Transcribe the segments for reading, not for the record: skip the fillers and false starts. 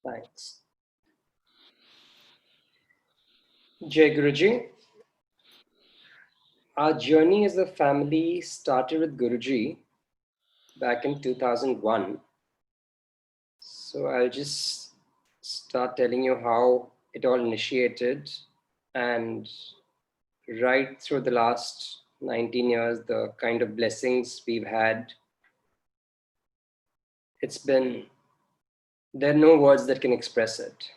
Thanks. Jai Guruji, our journey as a family started with Guruji back in 2001. So I'll just start telling you how it all initiated, and right through the last 19 years, the kind of blessings we've had. There are no words that can express it.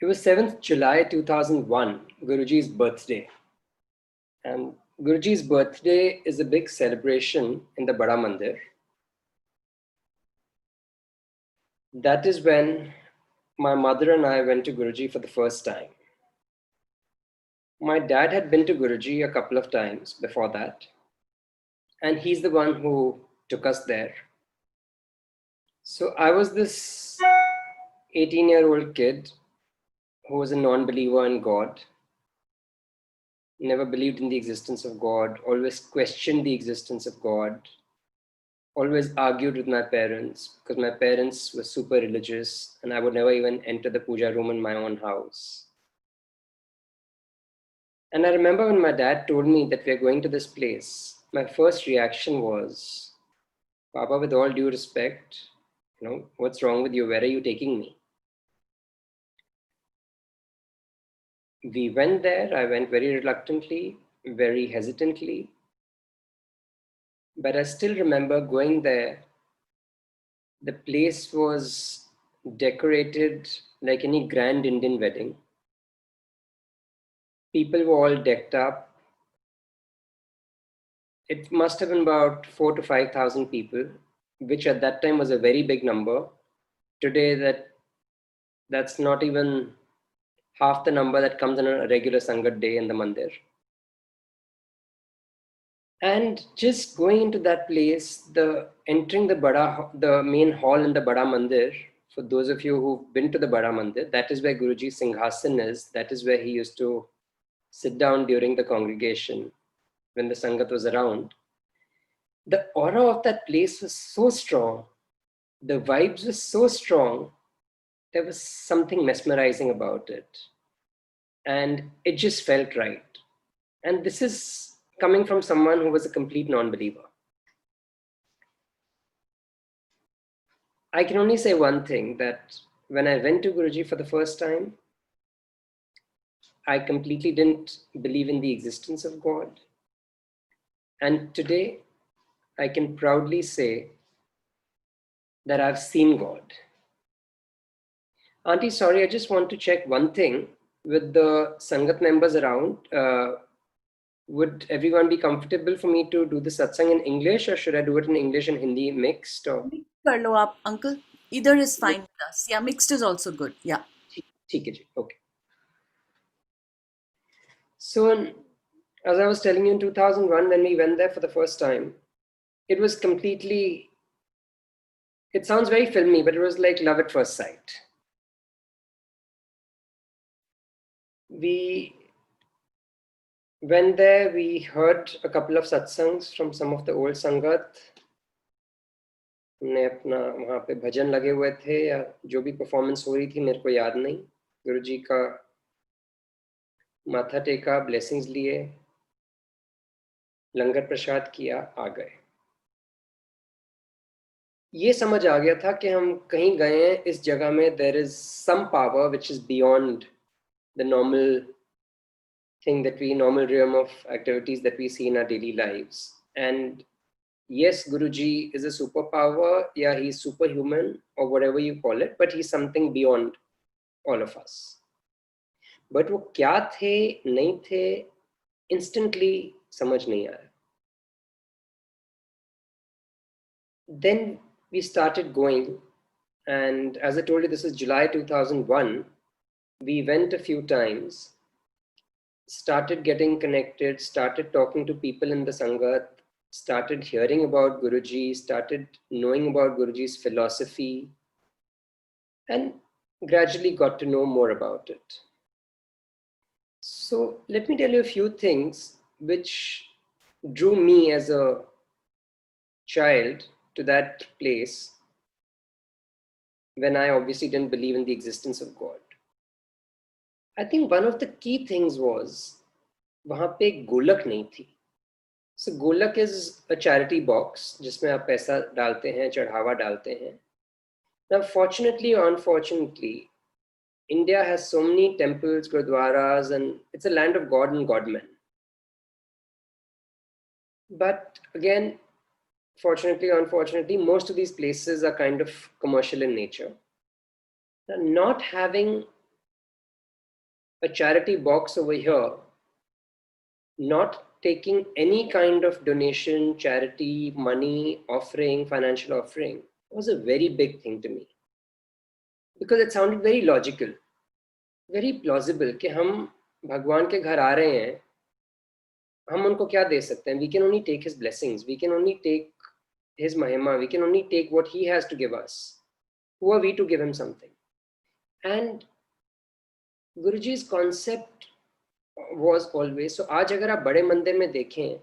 It was 7th July 2001, Guruji's birthday. And Guruji's birthday is a big celebration in the Bada Mandir. That is when my mother and I went to Guruji for the first time. My dad had been to Guruji a couple of times before that, and he's the one who took us there. So I was this 18-year-old kid who was a non-believer in God, never believed in the existence of God, always questioned the existence of God, always argued with my parents because my parents were super religious and I would never even enter the puja room in my own house. And I remember when my dad told me that we are going to this place, my first reaction was, Papa, with all due respect, what's wrong with you? Where are you taking me? We went there. I went very reluctantly, very hesitantly. But I still remember going there. The place was decorated like any grand Indian wedding. People were all decked up. It must have been about 4 to 5,000 people, which at that time was a very big number. Today, that's not even half the number that comes on a regular Sangat day in the mandir. And just going into that place, entering the main hall in the Bada Mandir, for those of you who've been to the Bada Mandir, that is where Guruji Singhasan is. That is where he used to sit down during the congregation when the Sangat was around. The aura of that place was so strong. The vibes were so strong. There was something mesmerizing about it. And it just felt right. And this is coming from someone who was a complete non-believer. I can only say one thing, that when I went to Guruji for the first time, I completely didn't believe in the existence of God. And today, I can proudly say that I've seen God. Auntie, sorry, I just want to check one thing with the Sangat members around. Would everyone be comfortable for me to do the satsang in English, or should I do it in English and Hindi mixed? Or Mix कर लो आप, uncle. Either is fine with us. Yeah, mixed is also good. Yeah. ठीक है जी, okay. So, as I was telling you, in 2001, when we went there for the first time, it was completely, it sounds very filmy, but it was like love at first sight. We went there, we heard a couple of satsangs from some of the old Sangat. हमने अपना वहाँ पे भजन लगे हुए थे या जो भी परफॉर्मेंस हो रही थी मेरे को याद नहीं. गुरुजी का माथा टेका, ब्लेसिंग्स लिए, लंगर प्रसाद किया, आ गए. ये समझ आ गया था कि हम कहीं गए हैं इस जगह में. There is some power which is beyond the normal realm of activities that we see in our daily lives. And yes, Guruji is a superpower. Yeah, he's superhuman or whatever you call it, but he's something beyond all of us. But वो क्या थे, नहीं थे, instantly समझ नहीं आया. Then we started going, and as I told you, this is July 2001. We went a few times, started getting connected, started talking to people in the Sangat, started hearing about Guruji, started knowing about Guruji's philosophy, and gradually got to know more about it. So let me tell you a few things which drew me as a child to that place. when I obviously didn't believe in the existence of God. I think one of the key things was वहाँ पे एक गोलक नहीं थी. So Golak is a charity box जिसमें आप पैसा डालते हैं, चढ़ावा डालते हैं. Now, fortunately or unfortunately, India has so many temples, gurdwaras, and it's a land of God and Godmen. But again, fortunately or unfortunately, most of these places are kind of commercial in nature. Now, not having a charity box over here, not taking any kind of donation, charity, money, offering, financial offering, was a very big thing to me. Because it sounded very logical, very plausible कि हम भगवान के घर आ रहे हैं, हम उनको क्या दे सकते हैं? We can only take his blessings, we can only take his mahima, we can only take what he has to give us. Who are we to give him something? And Guruji's concept was always, so आज अगर आप बड़े मंदिर में देखें,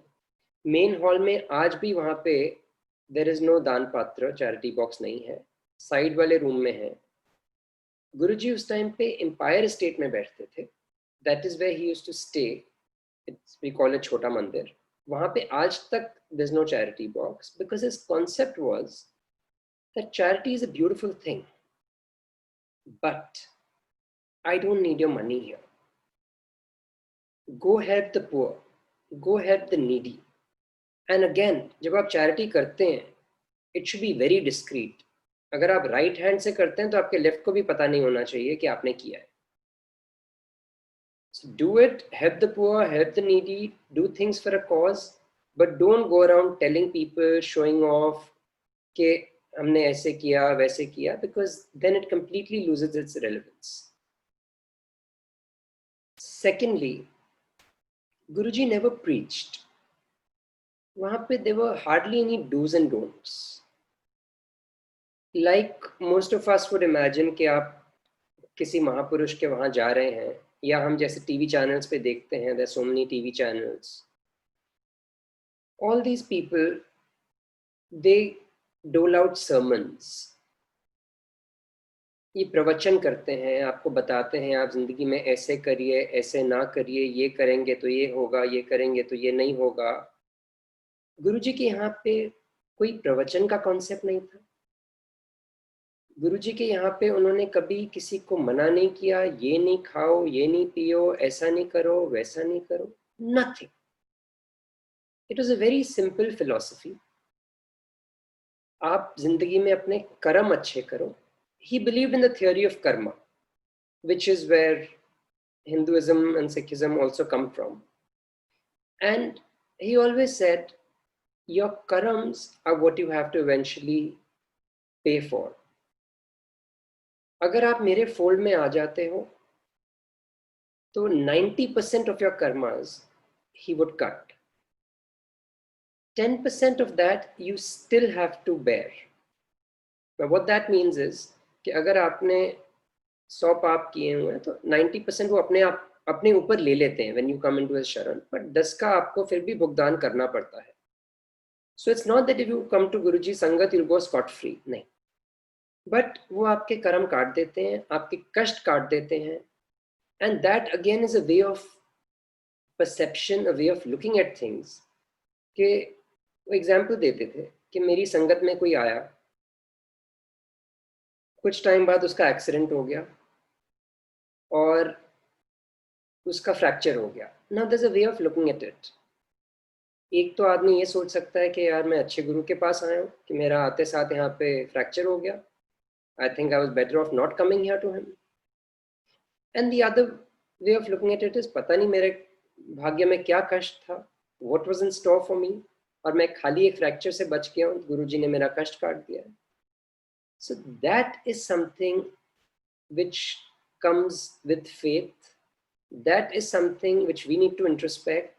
main hall में आज भी वहाँ पे there is no दान पात्र, चैरिटी बॉक्स नहीं है, साइड वाले रूम में है. गुरुजी उस टाइम पे एम्पायर स्टेट में बैठते थे. That is where he used to stay. It's we call it chhota mandir. वहाँ पे आज तक there's no charity box because his concept was that charity is a beautiful thing, but I don't need your money here. Go help the poor, go help the needy. And again, जब आप charity करते हैं, it should be very discreet. अगर आप right hand से करते हैं तो आपके लेफ्ट को भी पता नहीं होना चाहिए कि आपने किया है. So do it, help the poor, help the needy, do things for a cause, but don't go around telling people, showing off कि हमने ऐसे किया वैसे किया, because then it completely loses its relevance. Secondly, Guruji never preached. वहाँ पे there were hardly any do's and don'ts. Like most of us would imagine कि आप किसी महापुरुष के वहाँ जा रहे हैं, या हम जैसे टीवी चैनल्स पे देखते हैं, there are so many TV channels. All these people, they dole out sermons. ये प्रवचन करते हैं, आपको बताते हैं आप जिंदगी में ऐसे करिए, ऐसे ना करिए, ये करेंगे तो ये होगा, ये करेंगे तो ये नहीं होगा. गुरुजी के यहाँ पे कोई प्रवचन का कॉन्सेप्ट नहीं था. गुरुजी के यहाँ पे उन्होंने कभी किसी को मना नहीं किया, ये नहीं खाओ, ये नहीं पियो, ऐसा नहीं करो, वैसा नहीं करो. Nothing. It was a very simple philosophy. आप जिंदगी में अपने कर्म अच्छे करो. He believed in the theory of karma, which is where Hinduism and Sikhism also come from. And he always said, your karams are what you have to eventually pay for. अगर आप मेरे फोल्ड में आ जाते हो तो 90% of your karmas he would cut. 10% of that you still have to bear. Now what that means is कि अगर आपने 100 पाप किए हुए हैं तो 90% वो अपने आप अपने ऊपर ले लेते हैं when you come into his शरण, but 10 का आपको फिर भी भुगतान करना पड़ता है. So it's not that if you come to Guruji संगत you'll go scot free, नहीं. But वो आपके कर्म काट देते हैं, आपके कष्ट काट देते हैं. And that again is a way of perception, a way of looking at things. कि वो एग्जाम्पल देते थे कि मेरी संगत में कोई आया, कुछ टाइम बाद उसका एक्सीडेंट हो गया और उसका फ्रैक्चर हो गया. Now there's a way of looking at it. एक तो आदमी ये सोच सकता है कि यार मैं अच्छे गुरु के पास आया हूँ कि मेरा आते साथ यहाँ पे फ्रैक्चर हो गया. I think I was better off not coming here to him. And the other way of looking at it is पता नहीं मेरे भाग्य में क्या कष्ट था, what was in store for me, और मैं खाली एक फ्रैक्चर से बच गया हूँ, गुरुजी ने मेरा कष्ट काट दिया है. So that is something which comes with faith. That is something which we need to introspect.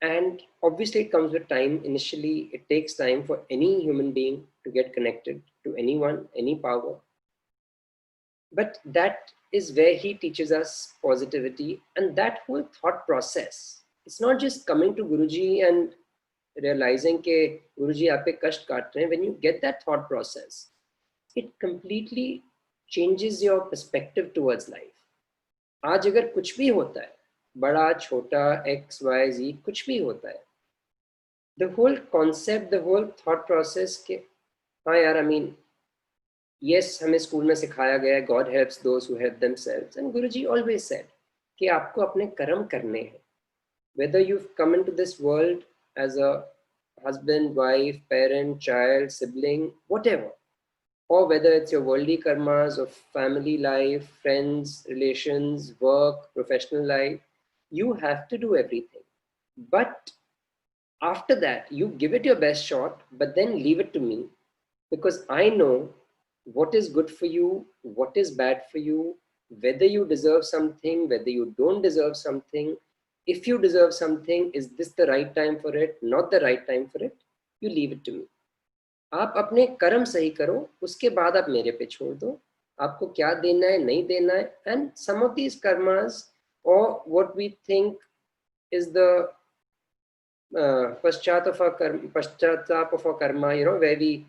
And obviously it comes with time. Initially, it takes time for any human being to get connected to anyone, any power. But that is where he teaches us positivity, and that whole thought process. It's not just coming to Guruji and realizing कि Guruji आप पे कष्ट काट रहे हैं. When you get that thought process, it completely changes your perspective towards life. आज अगर कुछ भी होता है, बड़ा छोटा एक्स वाई जी कुछ भी होता है, the whole concept, the whole thought process के हाँ यार, I mean, yes, हमें स्कूल में सिखाया गया है God helps those who help themselves, and Guruji always said कि आपको अपने कर्म करने हैं. Whether you've come into this world as a husband, wife, parent, child, sibling, whatever, or whether it's your worldly karmas of family life, friends, relations, work, professional life, you have to do everything. But after that, you give it your best shot, but then leave it to me, because I know what is good for you, what is bad for you, whether you deserve something, whether you don't deserve something. If you deserve something, is this the right time for it, not the right time for it? You leave it to me. आप अपने कर्म सही करो, उसके बाद आप मेरे पे छोड़ दो, आपको क्या देना है नहीं देना है. And some of these karmas, और what we think is the paschatap of our karma, where we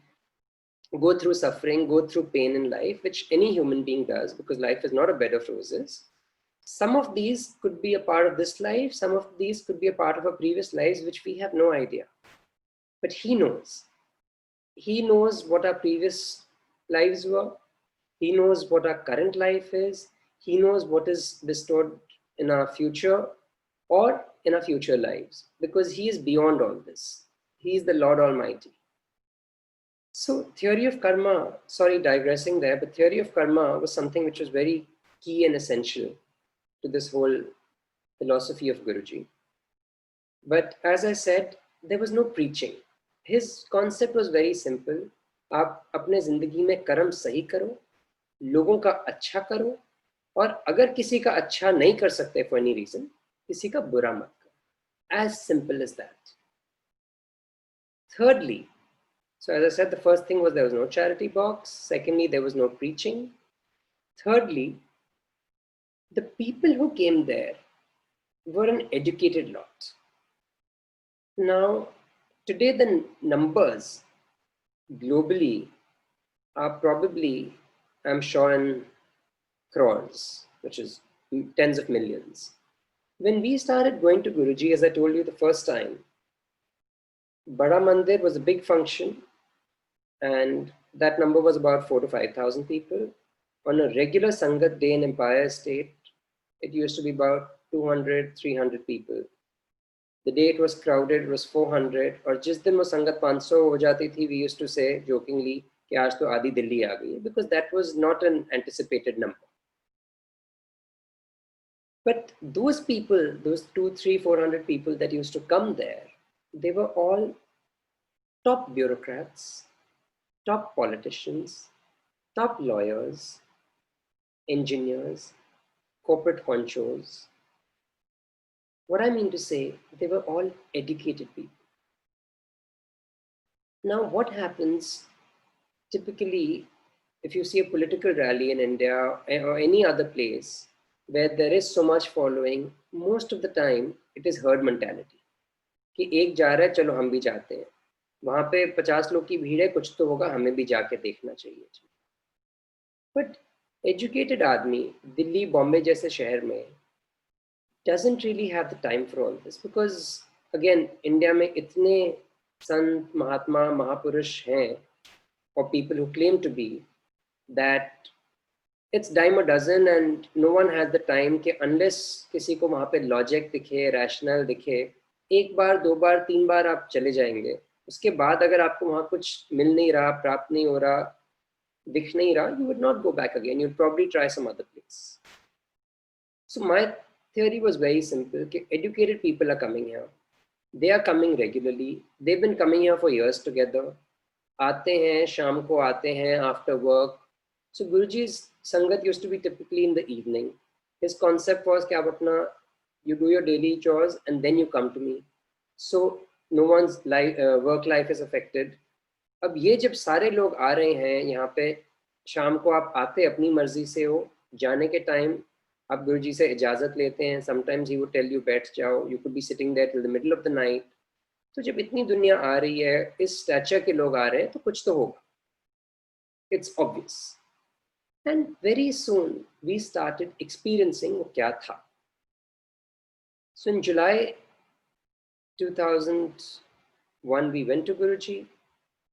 go through suffering, go through pain in life, which any human being does, because life is not a bed of roses. Some of these could be a part of this life, some of these could be a part of our previous lives, which we have no idea. But he knows. He knows what our previous lives were. He knows what our current life is. He knows what is bestowed in our future or in our future lives, because he is beyond all this. He is the Lord Almighty. So theory of karma, sorry, digressing there, but theory of karma was something which was very key and essential to this whole philosophy of Guruji. But as I said, there was no preaching. His concept was very simple. आप अपने जिंदगी में कर्म सही करो, लोगों का अच्छा करो, और अगर किसी का अच्छा नहीं कर सकते for any reason, किसी का बुरा मत करो. As simple as that. Thirdly, so as I said, the first thing was there was no charity box. Secondly, there was no preaching. Thirdly, the people who came there were an educated lot. Now, today the numbers globally are probably, I'm sure, in crores, which is tens of millions. When we started going to Guruji, as I told you the first time, Bada Mandir was a big function, and that number was about 4 to 5,000 people. On a regular Sangat day in Empire State, it used to be about 200, 300 people. The day it was crowded, it was 400. और जिस दिन वो संगत 500 हो जाती थी, we used to say jokingly कि आज तो आधी दिल्ली आ गई, because that was not an anticipated number. But those people, those 2, 3, 400 people that used to come there, they were all top bureaucrats, top politicians, top lawyers, engineers, corporate honchos. What I mean to say, they were all educated people. Now, what happens typically if you see a political rally in India or any other place where there is so much following, most of the time it is herd mentality. कि एक जा रहा है, चलो हम भी जाते हैं. वहाँ पे 50 लोग की भीड़ है, कुछ तो होगा, हमें भी जाके देखना चाहिए. But educated आदमी दिल्ली, बॉम्बे जैसे शहर में doesn't really have the time for all this, because again, India में इतने संत, महात्मा, महापुरुष हैं, or people who claim to be, that it's dime a dozen, and no one has the time कि unless किसी को वहाँ पे logic दिखे, rational दिखे, एक बार, दो बार, तीन बार आप चले जाएंगे. उसके बाद अगर आपको वहाँ कुछ मिल नहीं रहा, प्राप्त नहीं हो रहा, दिख नहीं रहा, you would not go back again. You'd probably try some other place. So my theory was very simple कि educated people are coming here. They are coming regularly. They've been coming here for years together. आते हैं, शाम को आते हैं after work. So Guruji's Sangat used to be typically in the evening. His concept was कि आप अपना, you do your daily chores and then you come to me. So no one's work life is affected. अब ये जब सारे लोग आ रहे हैं यहाँ पे, शाम को आप आते अपनी मर्जी से हो, जाने के टाइम आप गुरुजी से इजाज़त लेते हैं. Sometimes he would tell you बैठ जाओ. You could be sitting there till the middle of the night. तो जब इतनी दुनिया आ रही है, इस स्टैचर के लोग आ रहे हैं, तो कुछ तो होगा. It's obvious. And very soon we started experiencing वो क्या था. So in July 2001, we went to Guruji.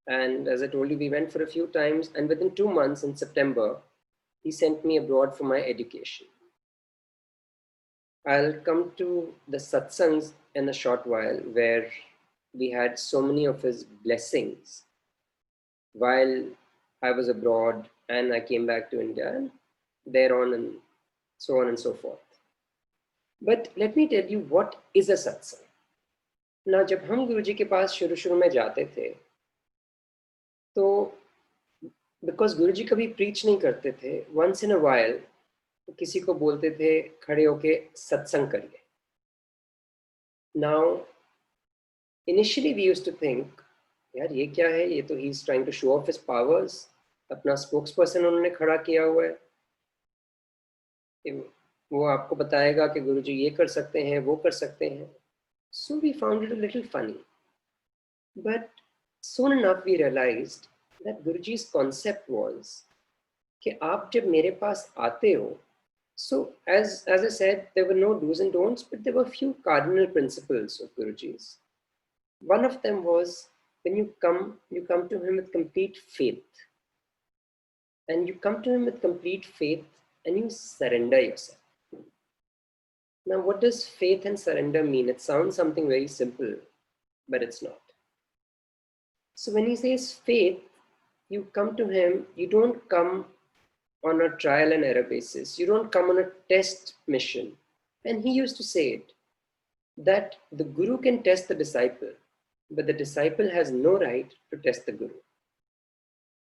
And as I told you, we went for a few times. And within 2 months in September, he sent me abroad for my education. I'll come to the satsangs in a short while, where we had so many of his blessings while I was abroad and I came back to India, and thereon and so on and so forth. But let me tell you what is a satsang. Now, जब हम गुरुजी के पास शुरू में जाते थे, तो because गुरुजी कभी preach नहीं करते थे, वंस इन अ वाइल किसी को बोलते थे खड़े होके सत्संग करिए. Now initially we used to think, यार ये क्या है, ये तो he is trying to show off his powers. अपना स्पोक्स पर्सन उन्होंने खड़ा किया हुआ है, वो आपको बताएगा कि गुरुजी ये कर सकते हैं, वो कर सकते हैं. So we found it a little funny, but soon enough we realized that Guruji's concept was कि आप जब मेरे पास आते हो, so as I said, there were no do's and don'ts, but there were a few cardinal principles of Guruji's. One of them was, when you come to him with complete faith, and you come to him with complete faith and you surrender yourself. Now, what does faith and surrender mean? It sounds something very simple, but it's not. So when he says faith, you come to him, you don't come on a trial and error basis. You don't come on a test mission. And he used to say it, that the guru can test the disciple, but the disciple has no right to test the guru.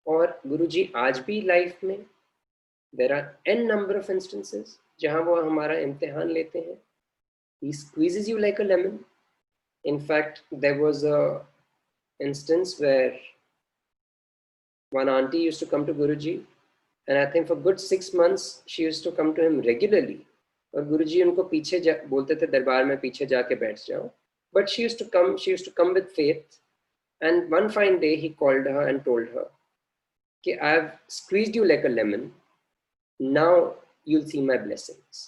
और गुरुजी आज भी life में there are n number of instances जहाँ वो हमारा इम्तिहान लेते हैं. He squeezes you like a lemon. In fact, there was a instance where one auntie used to come to Guruji, and I think for good 6 months she used to come to him regularly. और गुरुजी उनको पीछे बोलते थे दरबार में पीछे जाके बैठ जाओ. But she used to come with faith. And one fine day he called her and told her, "Okay, I've squeezed you like a lemon. Now you'll see my blessings."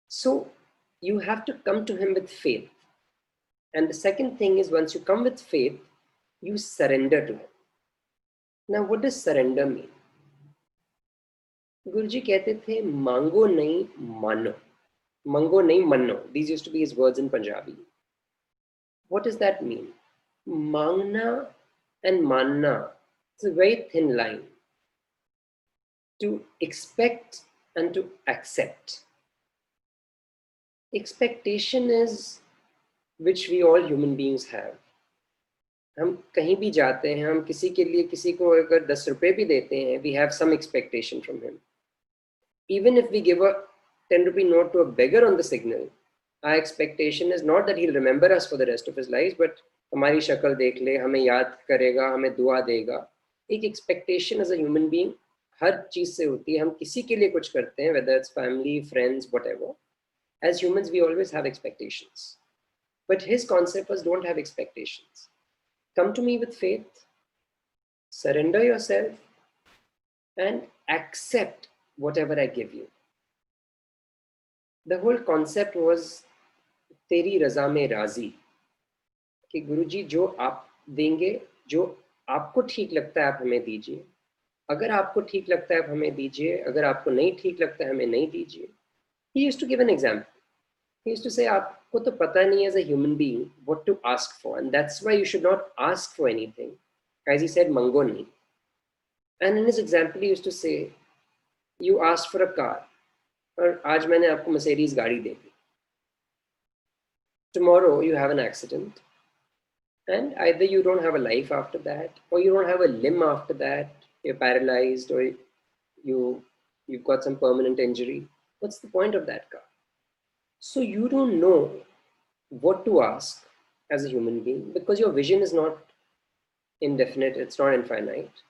So you have to come to him with faith. And the second thing is, once you come with faith, you surrender to him. Now, what does surrender mean? Guruji कहते थे, मांगो नहीं मानो. Mango nahi manno. These used to be his words in Punjabi. What does that mean? Mangna and manna. It's a very thin line. To expect and to accept. Expectation is which we all human beings have. हम कहीं भी जाते हैं, हम किसी के लिए किसी को अगर 10 रुपए भी देते हैं, we have some expectation from him. Even if we give a 10 rupee note to a beggar on the signal, our expectation is not that he'll remember us for the rest of his life, but हमारी शक्ल देख ले, हमें याद करेगा, हमें दुआ देगा. एक expectation as a human being हर चीज से होती है. हम किसी के लिए कुछ करते हैं, whether it's family, friends, whatever. As humans, we always have expectations. But his concept was, don't have expectations. Come to me with faith, surrender yourself, and accept whatever I give you. The whole concept was तेरी रज़ा में राज़ी, कि गुरुजी जो आप देंगे, जो आपको ठीक लगता है आप हमें दीजिए. अगर आपको ठीक लगता है आप हमें दीजिए, अगर आपको नहीं ठीक लगता है हमें नहीं दीजिए. He used to give an example. He used to say, आपको तो पता नहीं as a human being what to ask for, and that's why you should not ask for anything. As he said, mango nahi. And in his example, he used to say, you asked for a car, और आज मैंने आपको Mercedes गाड़ी दे दी. Tomorrow you have an accident, and either you don't have a life after that, or you don't have a limb after that. You're paralyzed, or you've got some permanent injury. What's the point of that car? So you don't know what to ask as a human being, because your vision is not indefinite, it's not infinite.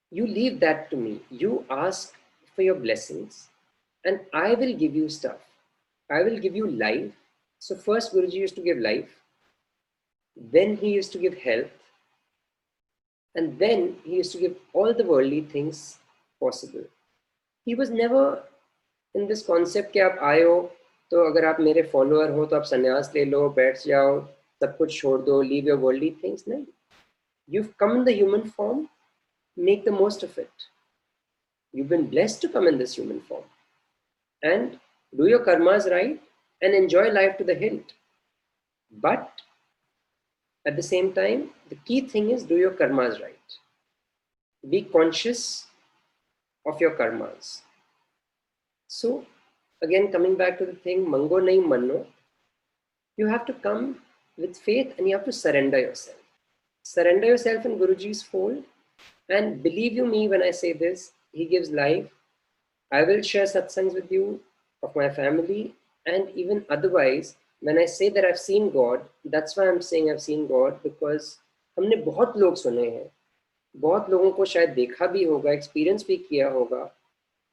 You leave that to me. You ask for your blessings, and I will give you stuff. I will give you life. So first Guruji used to give life, then he used to give health, And then he used to give all the worldly things possible. He was never in this concept कि आप आए हो तो अगर आप मेरे follower हो तो आप संन्यास ले लो, बैठ जाओ, सब कुछ छोड़ दो, leave your worldly things. नहीं. You've come in the human form, make the most of it. You've been blessed to come in this human form. And do your karmas right and enjoy life to the hilt. But at the same time, the key thing is do your karmas right. Be conscious of your karmas. So again, coming back to the thing, mango nahi manno, you have to come with faith and you have to surrender yourself. Surrender yourself in Guruji's fold. And believe you me when I say this, he gives life. I will share satsangs with you of my family, and even otherwise, when I say that I've seen God, that's why I'm saying I've seen God, because हमने बहुत लोग सुने हैं, बहुत लोगों को शायद देखा भी होगा, एक्सपीरियंस भी किया होगा,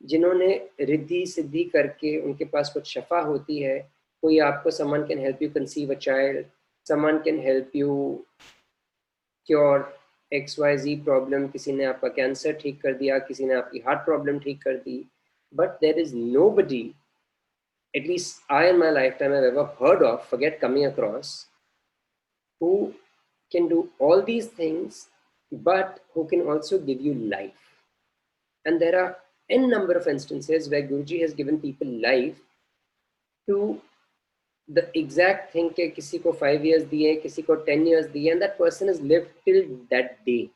जिन्होंने रिद्धि सिद्धि करके उनके पास कुछ शफा होती है, कोई आपको someone can help you conceive a child, someone can help you cure XYZ problem, किसी ने आपका कैंसर ठीक कर दिया, किसी ने आपकी हार्ट प्रॉब्लम ठीक कर दी, but there is nobody, at least I in my lifetime have ever heard of, forget coming across, who can do all these things but who can also give you life. And there are n number of instances where Guruji has given people life to the exact thing कि किसी को 5 years दिए, किसी को 10 years दिए, and that person has lived till that day.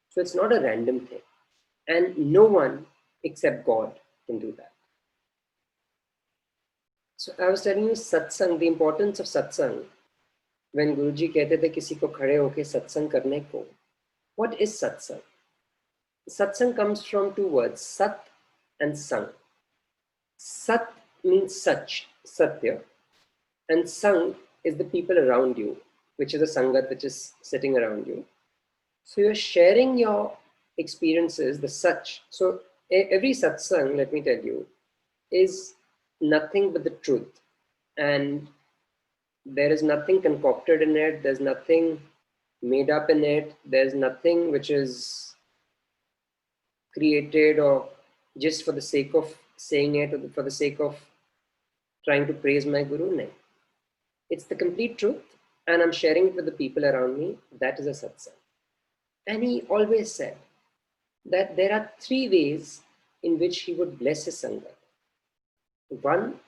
So it's not a random thing, and no one except God can do that. So I was telling you satsang, the importance of satsang. When Guruji कहते थे किसी को खड़े होके सत्संग करने को, what is satsang? Satsang comes from two words, sat and sang. Sat means such, satya, and sang is the people around you, which is a sangat which is sitting around you. So you're sharing your experiences, the such. So every satsang, let me tell you, is nothing but the truth. And there is nothing concocted in it. There's nothing made up in it. There's nothing which is created or just for the sake of saying it or for the sake of trying to praise my guru. No. It's the complete truth, and I'm sharing it with the people around me. That is a satsang. And he always said that there are 3 ways in which he would bless his sangat. One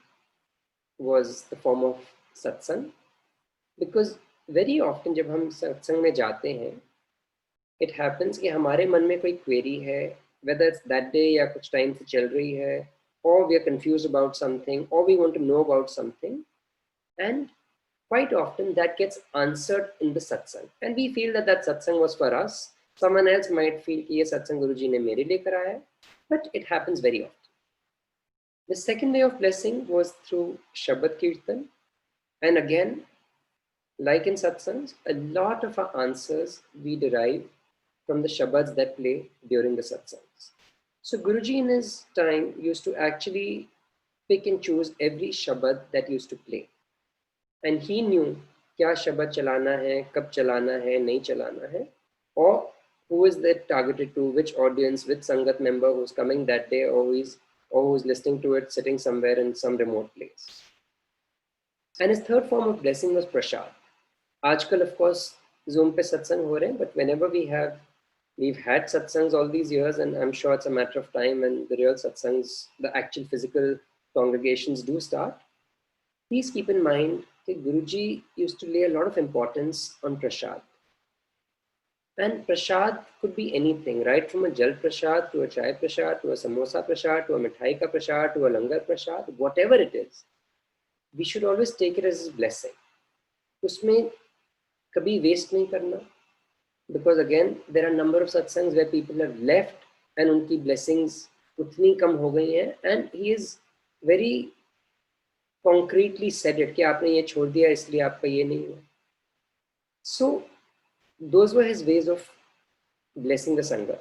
was the form of satsang, because very often जब हम सत्संग में जाते हैं, it happens कि हमारे मन में कोई query है, whether it's that day या कुछ time से चल रही है, or we are confused about something, or we want to know about something, and quite often that gets answered in the satsang, and we feel that that satsang was for us. Someone else might feel कि ये सत्संग गुरुजी ने मेरे लिए कराया, but it happens very often. The second way of blessing was through Shabad Kirtan, and again, like in satsangs, a lot of our answers we derive from the Shabads that play during the satsangs. So Guruji in his time used to actually pick and choose every Shabad that used to play, and he knew क्या शब्द चलाना है, कब चलाना है, नहीं चलाना है, or who is that targeted to, which audience, which Sangat member who's coming that day, or who's listening to it sitting somewhere in some remote place. And his third form of blessing was prasad. Aajkal, of course, Zoom pe satsang ho rahe hain, but whenever we've had satsangs all these years, and I'm sure it's a matter of time and the real satsangs, the actual physical congregations do start. Please keep in mind that Guruji used to lay a lot of importance on prasad. And prasad could be anything, right from a jal prasad to a chai prasad to a samosa prasad to a mithai ka prasad to a langar prasad, whatever it is, we should always take it as his blessing. Usme kabhi waste nahi karna, because again there are a number of satsangs where people have left and unki blessings utni kam ho gayi hai, and he is very concretely said it कि आपने ये छोड़ दिया इसलिए आपका ये नहीं हुआ. So those were his ways of blessing the Sangha.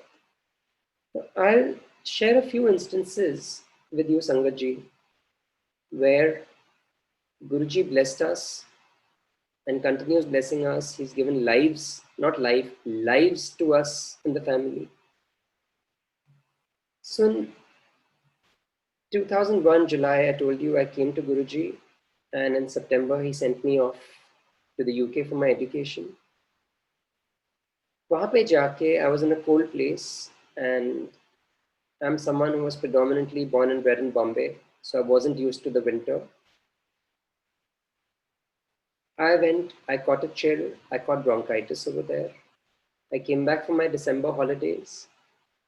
I'll share a few instances with you, Sangat ji, where Guruji blessed us and continues blessing us. He's given lives, not life, lives to us in the family. So in 2001 July, I told you I came to Guruji, and in September he sent me off to the UK for my education. वहाँ पे जाके I was in a cold place, and I'm someone who was predominantly born and bred in Bombay, so I wasn't used to the winter. I went, I caught a chill, I caught bronchitis over there. I came back from my December holidays,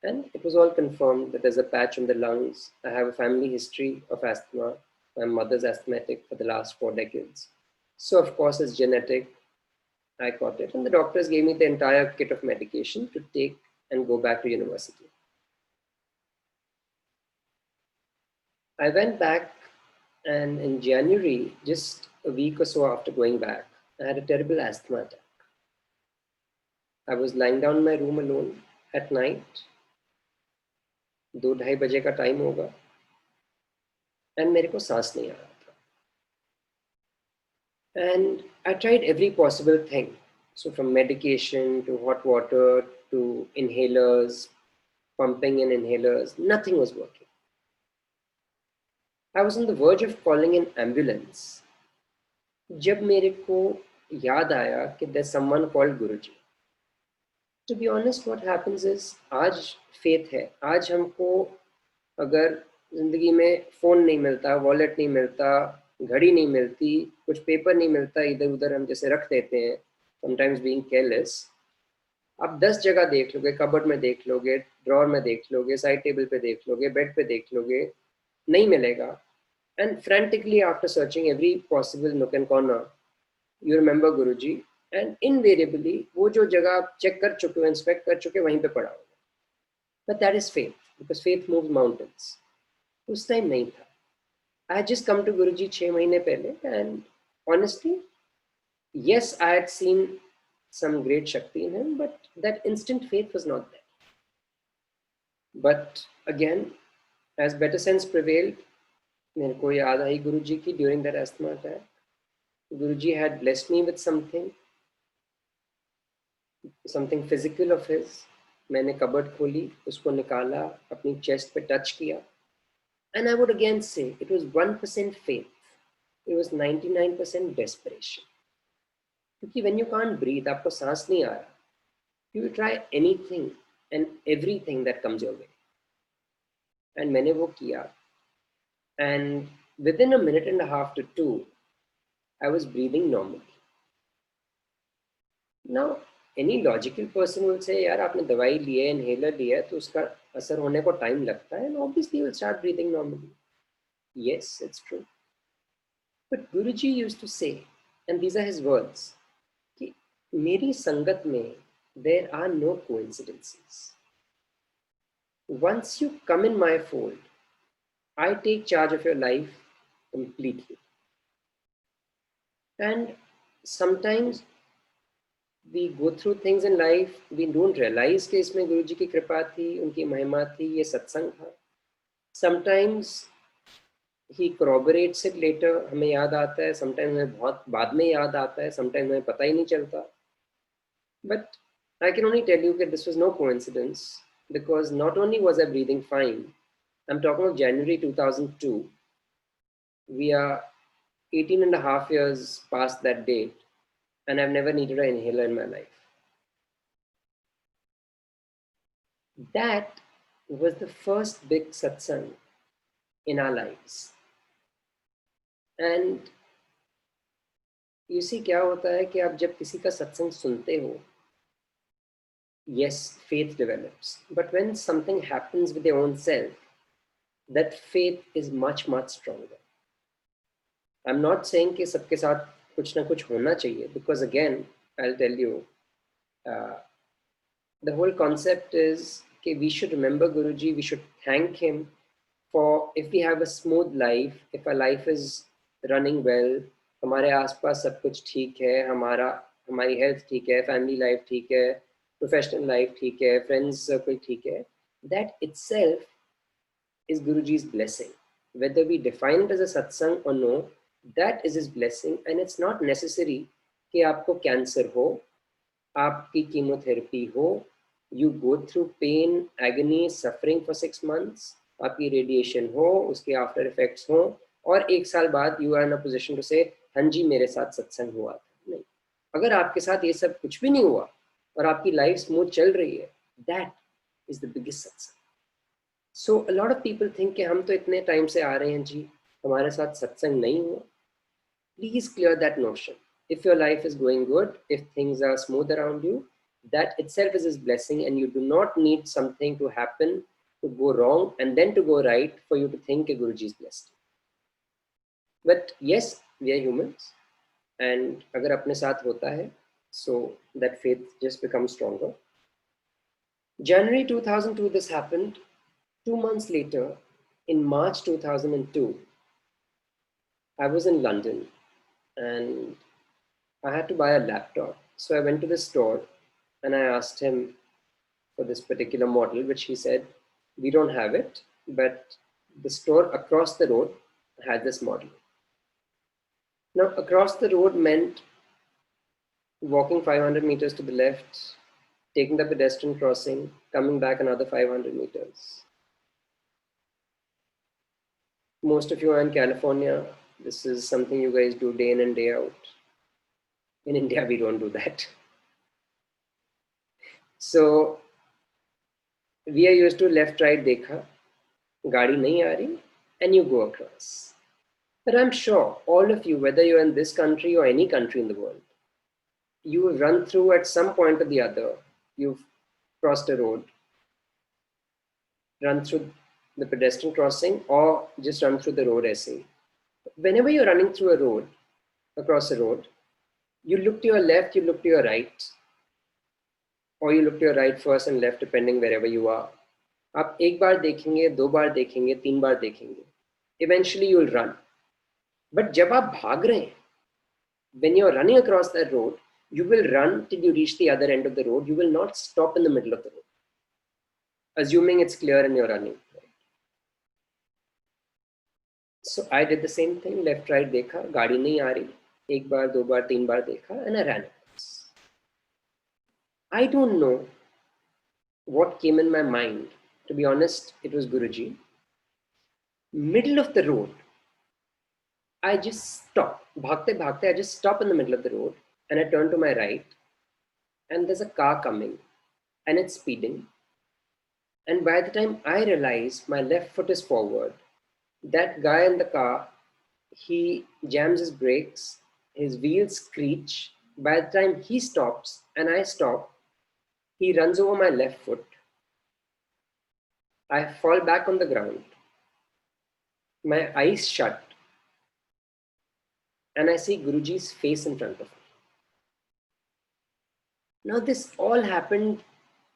and it was all confirmed that there's a patch on the lungs. I have a family history of asthma. My mother's asthmatic for the last 4 decades. So of course it's genetic. I caught it, and the doctors gave me the entire kit of medication to take and go back to university. I went back, and in January, just a week or so after going back, I had a terrible asthma attack. I was lying down in my room alone at night. 2-2:30 बजे का time होगा, and मेरे को सांस नहीं आ रहा था. And I tried every possible thing. So from medication to hot water to inhalers, pumping in inhalers, nothing was working. I was on the verge of calling an ambulance. जब मेरे को याद आया कि there's someone called Guruji. To be honest, what happens is आज faith है. आज हमको अगर जिंदगी में फोन नहीं मिलता, वॉलेट नहीं मिलता, घड़ी नहीं मिलती, कुछ पेपर नहीं मिलता, इधर उधर हम जैसे रख देते हैं, sometimes being careless. आप 10 जगह देख लोगे, कबर्ड में देख लोगे, ड्रॉर में देख लोगे, साइड टेबल पे देख लोगे, बेड पे देख लोगे, नहीं मिलेगा. And frantically after searching every possible nook and corner, you remember Guruji, and invariably वो जो जगह आप चेक कर चुके हो, इंस्पेक्ट कर चुके, वहीं पे पड़ा होगा. But that is faith, because faith moves mountains. उस टाइम नहीं था. I had just come to Guruji 6 महीने पहले, and honestly, yes, I had seen some great Shakti in him, but that instant faith was not there. But again, as better sense prevailed, मेरे को याद आई गुरुजी की during that asthma attack. Guruji had blessed me with something physical of his. मैंने cupboard खोली, उसको निकाला, अपनी chest पे टच किया, and I would again say it was 1% faith, it was 99% desperation. क्योंकि when you can't breathe, आपको सांस नहीं आ रहा, you will try anything and everything that comes your way. And मैंने वो किया, and within a minute and a half to 2, I was breathing normally. Now, any logical person will say, यार आपने दवाई ली है, inhaler लिया है, तो उसका असर होने को time लगता है, and obviously you will start breathing normally. Yes, it's true. But Guruji used to say, and these are his words, कि मेरी संगत में there are no coincidences. Once you come in my fold, I take charge of your life completely. And sometimes we go through things in life, we don't realize कि इसमें गुरुजी की कृपा थी, उनकी महिमा थी, ये सत्संग था. Sometimes he corroborates it later, हमें याद आता है, sometimes हमें बहुत बाद में याद आता है, sometimes हमें पता ही नहीं चलता. But I can only tell you that this was no coincidence, because not only was I breathing fine, I'm talking of January 2002. We are 18 and a half years past that date, and I've never needed an inhaler in my life. That was the first big satsang in our lives. And you see क्या होता है कि आप जब किसी का सत्संग सुनते हो, yes, faith develops. But when something happens with your own self, that faith is much, much stronger. I'm not saying कि सबके साथ कुछ ना कुछ होना चाहिए, because again, I'll tell you, the whole concept is that we should remember Guruji, we should thank him for, if we have a smooth life, if our life is running well, हमारे आसपास सब कुछ ठीक है, हमारी health ठीक है, family life ठीक है, professional life ठीक है, friends circle ठीक है, that itself is Guruji's blessing. Whether we define it as a satsang or no, that is his blessing, and it's not necessary कि आपको कैंसर हो, आपकी कीमोथेरेपी हो, you go through pain, agony, suffering for 6 months, आपकी radiation हो, उसके after effects हो, और 1 साल बाद you are in a position to say हाँ जी मेरे साथ सत्संग हुआ था. नहीं, अगर आपके साथ ये सब कुछ भी नहीं हुआ और आपकी लाइफ स्मूथ चल रही है, that is the biggest सत्संग. So a lot of people think कि हम तो इतने टाइम से आ रहे हैं जी, हमारे साथ सत्संग नहीं हुआ. Please clear that notion. If your life is going good, if things are smooth around you, that itself is His blessing, and you do not need something to happen to go wrong and then to go right for you to think that Guruji is blessed. But yes, we are humans, and अगर अपने साथ होता है, so that faith just becomes stronger. January 2002, this happened. 2 months later, in March 2002, I was in London and I had to buy a laptop. So I went to the store and I asked him for this particular model, which he said, we don't have it, but the store across the road had this model. Now, across the road meant walking 500 meters to the left, taking the pedestrian crossing, coming back another 500 meters. Most of you are in California. This is something you guys do day in and day out. In India, we don't do that. So we are used to left, right, dekha, gaadi nahi aa rahi, and you go across. But I'm sure all of you, whether you're in this country or any country in the world, you have run through at some point or the other, you've crossed a road, run through the pedestrian crossing, or just run through the road essay. Whenever you're running through a road, across a road, you look to your left, you look to your right, or you look to your right first and left depending wherever you are. आप एक बार देखेंगे, 2 बार देखेंगे, 3 बार देखेंगे. Eventually you will run. But जब आप भाग रहे हैं, when you are running across that road, you will run till you reach the other end of the road. You will not stop in the middle of the road, assuming it's clear and you're running. So I did the same thing, left, right देखा, गाड़ी नहीं आ रही, एक बार, 2 बार, 3 बार देखा, and I ran. I don't know what came in my mind. To be honest, it was Guruji. Middle of the road, I just stopped. Bhagte bhagte, I just stop in the middle of the road and I turn to my right, and there's a car coming and it's speeding. And by the time I realize my left foot is forward, that guy in the car, he jams his brakes, his wheels screech. By the time he stops and I stop, he runs over my left foot. I fall back on the ground. My eyes shut. And I see Guruji's face in front of me. Now this all happened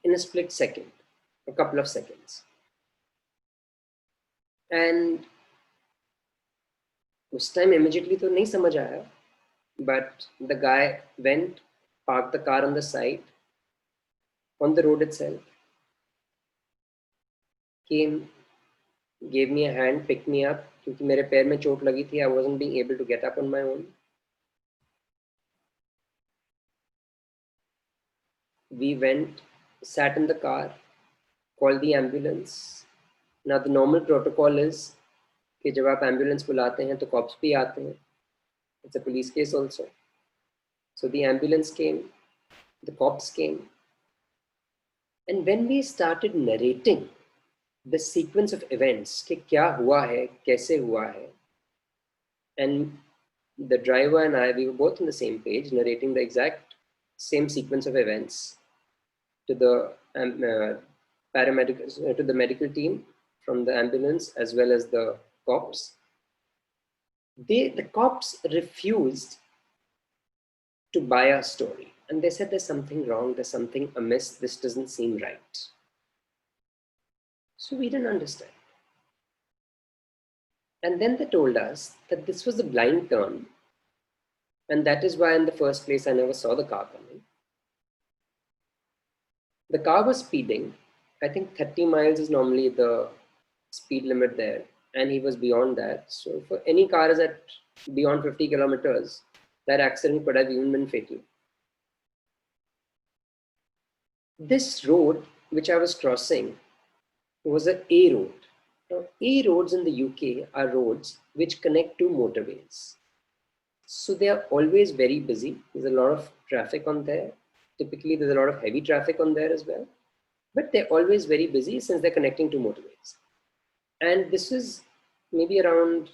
in a split second, a couple of seconds. And उस time immediately तो नहीं समझ आया, but the guy went, parked the car on the side, on the road itself, came, gave me a hand, picked me up, क्योंकि मेरे पैर में चोट लगी थी, I wasn't being able to get up on my own. We went, sat in the car, called the ambulance. Now the normal protocol is कि जब आप ambulance बुलाते हैं तो cops भी आते हैं. It's a police case also. So the ambulance came, the cops came. And when we started narrating the sequence of events, कि क्या हुआ है, कैसे हुआ है, and the driver and I, we were both on the same page, narrating the exact same sequence of events to the paramedics, to the medical team from the ambulance as well as the cops. The cops refused to buy our story, and they said there's something wrong, there's something amiss, this doesn't seem right. So we didn't understand. And then they told us that this was a blind turn, and that is why in the first place I never saw the car coming. The car was speeding. I think 30 miles is normally the speed limit there, and he was beyond that. So for any car is at beyond 50 kilometers, That accident could have even been fatal. This road which I was crossing was a A road. Now, A roads in the UK are roads which connect to motorways. So they are always very busy. There's a lot of traffic on there. Typically, there's a lot of heavy traffic on there as well. But they're always very busy since they're connecting to motorways. And this is maybe around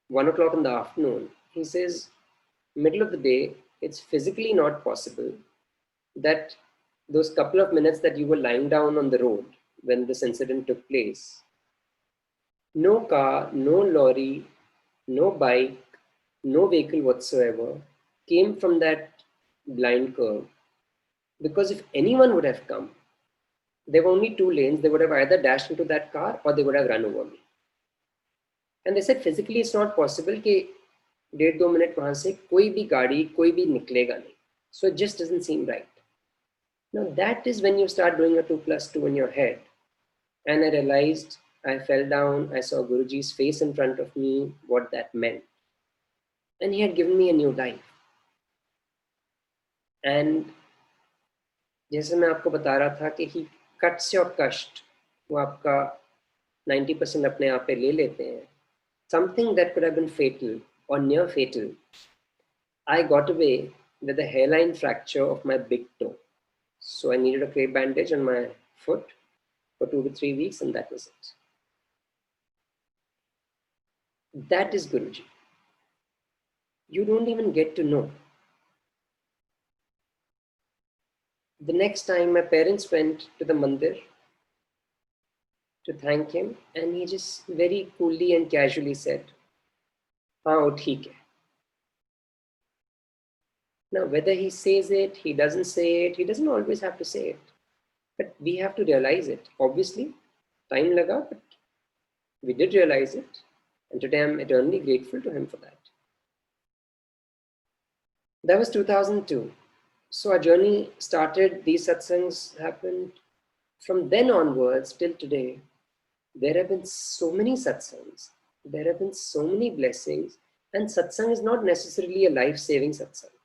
1 o'clock in the afternoon. He says, middle of the day, it's physically not possible that those couple of minutes that you were lying down on the road when this incident took place, no car, no lorry, no bike, no vehicle whatsoever came from that blind curve. Because if anyone would have come, there were only 2 lanes, they would have either dashed into that car or they would have run over me. And they said physically it's not possible कि 1.5-2 minute वहां से कोई भी गाड़ी कोई भी निकलेगा नहीं. So it just doesn't seem right. Now that is when you start doing a 2 plus 2 in your head. And I realized I fell down, I saw Guruji's face in front of me, what that meant. And he had given me a new life. And जैसे मैं आपको बता रहा था कि he cuts your कष्ट, वो आपका 90% अपने आप पे ले लेते हैं. Something that could have been fatal or near fatal, I got away with a hairline fracture of my big toe. So I needed a crepe bandage on my foot for 2 to 3 weeks, and that was it. That is Guruji. You don't even get to know. The next time my parents went to the mandir to thank him, and he just very coolly and casually said, "Haan, theek hai." Now, whether he says it, he doesn't say it, he doesn't always have to say it. But we have to realize it. Obviously, time laga, but we did realize it. And today I'm eternally grateful to him for that. That was 2002. So our journey started, these satsangs happened. From then onwards till today, there have been so many satsangs. There have been so many blessings. And satsang is not necessarily a life-saving satsang.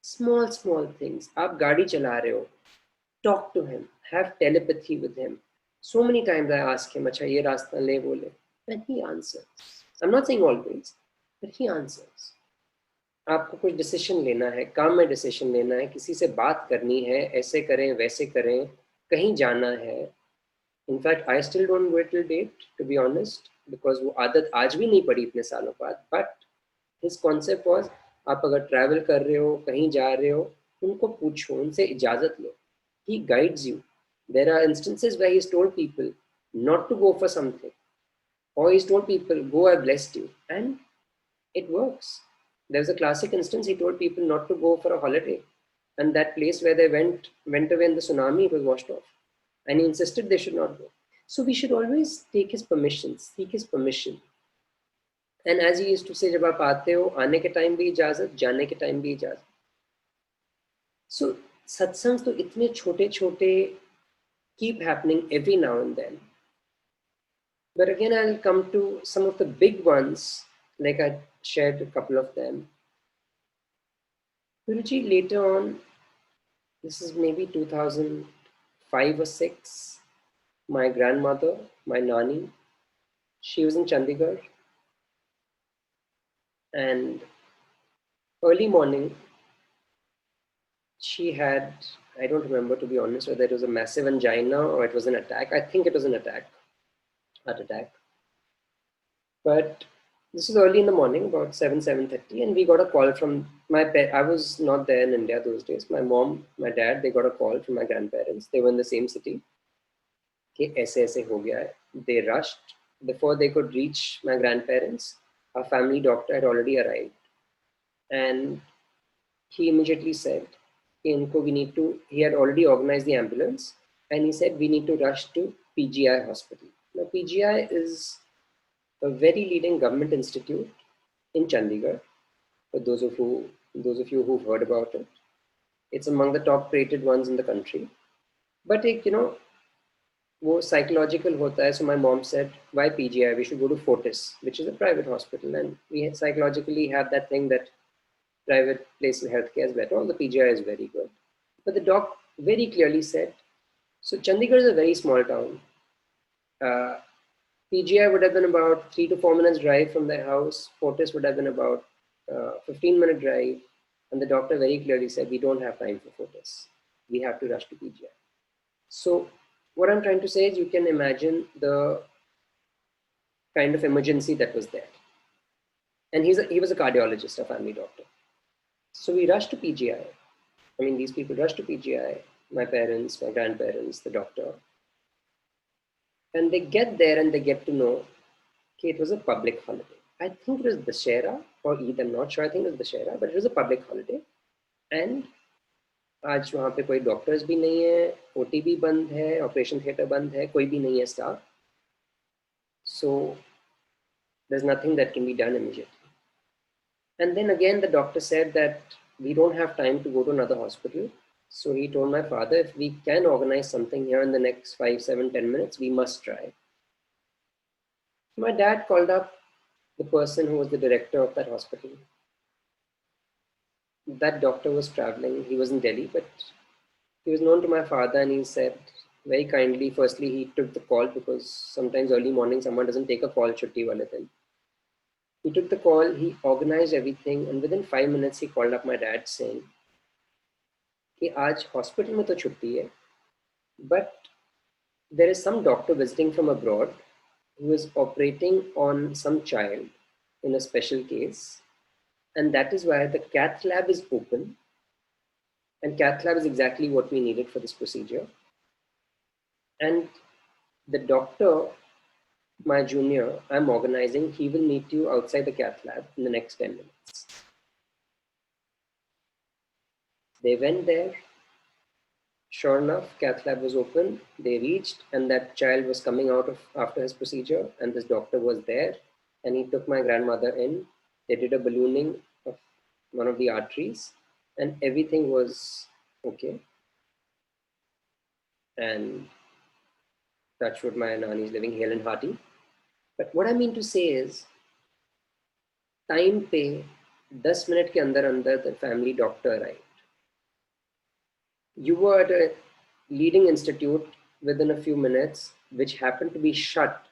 Small, small things. Aap gaadi chala rahe ho. Talk to him. Have telepathy with him. So many times I ask him, "Acha, ye rasta le wo le." And he answers. I'm not saying always, but he answers. आपको कुछ decision लेना है, काम में decision लेना है, किसी से बात करनी है, ऐसे करें, वैसे करें, कहीं जाना है. In fact I still don't wait till date, to be honest, because वो आदत आज भी नहीं पड़ी इतने सालों बाद. बट हिज कॉन्सेप्ट वाज, आप अगर ट्रैवल कर रहे हो, कहीं जा रहे हो, उनको पूछो, उनसे इजाज़त लो. He guides you. There are instances where he has told people not to go for something, or he's told people, "Go, I blessed you," and it works. There's a classic instance. He told people not to go for a holiday, and that place where they went away in the tsunami, it was washed off, and he insisted they should not go. So we should always take his permission, seek his permission. And as he used to say, जब आप आते हो, आने के time भी इजाज़त, जाने के टाइम भी इजाज़त. So satsangs तो इतने छोटे छोटे keep happening every now and then. But again, I'll come to some of the big ones, like I shared a couple of them. Guruji later on, this is maybe 2005 or 6, my grandmother, my nani, she was in Chandigarh, and early morning, she had, I don't remember, to be honest, whether it was a massive angina or it was an attack. I think it was an attack. Heart attack. But this was early in the morning, about 7:30, and we got a call from my I was not there in India those days. My mom, my dad, they got a call from my grandparents. They were in the same city. कि ऐसे ऐसे हो गया है. They rushed. Before they could reach my grandparents, our family doctor had already arrived, and he immediately said, "Inko we need to." He had already organized the ambulance, and he said, "We need to rush to PGI hospital." Now, PGI is a very leading government institute in Chandigarh. For those of you who've heard about it, it's among the top-rated ones in the country. But वो psychological होता है. So my mom said, "Why PGI? We should go to Fortis, which is a private hospital." And we psychologically have that thing that private place healthcare is better, or the PGI is very good. But the doc very clearly said, so Chandigarh is a very small town. PGI would have been about 3 to 4 minutes drive from their house. Fortis would have been about 15-minute drive. And the doctor very clearly said, we don't have time for Fortis. We have to rush to PGI. So what I'm trying to say is you can imagine the kind of emergency that was there. And he was a cardiologist, a family doctor. So we rushed to PGI. I mean, these people rushed to PGI, my parents, my grandparents, the doctor. And they get there and they get to know, okay, it was a public holiday. I think it was Dussehra or Eid, I'm not sure. I think it was Dussehra, but it was a public holiday. And आज वहाँ पे कोई doctors भी नहीं है, OT भी बंद है, ऑपरेशन थिएटर बंद है, कोई भी नहीं है staff. So there's nothing that can be done immediately. And then again, the doctor said that we don't have time to go to another hospital. So he told my father, if we can organize something here in the next 5, 7, 10 minutes, we must try. My dad called up the person who was the director of that hospital. That doctor was traveling. He was in Delhi, but he was known to my father, and he said very kindly, firstly, he took the call because sometimes early morning someone doesn't take a call, chutti wale din. He took the call, he organized everything, and within 5 minutes he called up my dad saying, कि आज hospital में तो छुट्टी है, but there is some doctor visiting from abroad who is operating on some child in a special case, and that is why the cath lab is open, and cath lab is exactly what we needed for this procedure. And the doctor, my junior, I'm organizing, he will meet you outside the cath lab in the next 10 minutes. They went there. Sure enough, cath lab was open. They reached, and that child was coming out of after his procedure, and this doctor was there, and he took my grandmother in. They did a ballooning of one of the arteries, and everything was okay. And touch wood, my nani is living hale and hearty. But what I mean to say is, time pe 10 minute ke andar the family doctor arrived. You were at a leading institute within a few minutes, which happened to be shut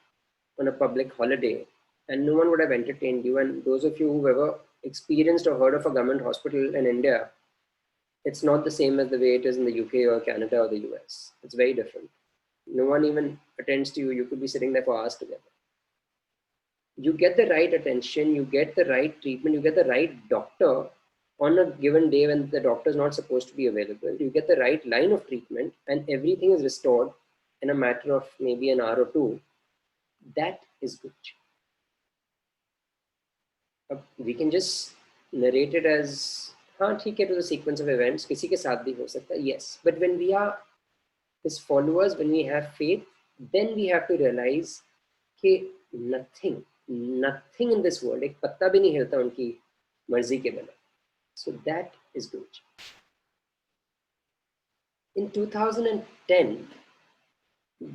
on a public holiday, and no one would have entertained you. And those of you who've ever experienced or heard of a government hospital in India, it's not the same as the way it is in the UK or Canada or the US. It's very different. No one even attends to you. You could be sitting there for hours together. You get the right attention, you get the right treatment, you get the right doctor on a given day when the doctor is not supposed to be available. You get the right line of treatment, and everything is restored in a matter of maybe an hour or two. That is good. We can just narrate it as, हाँ ठीक है, it was a sequence of events, किसी के साथ भी हो सकता है, yes. But when we are his followers, when we have faith, then we have to realize कि nothing in this world, एक पत्ता भी नहीं हिलता उनकी मर्जी के बिना. So that is good. In 2010,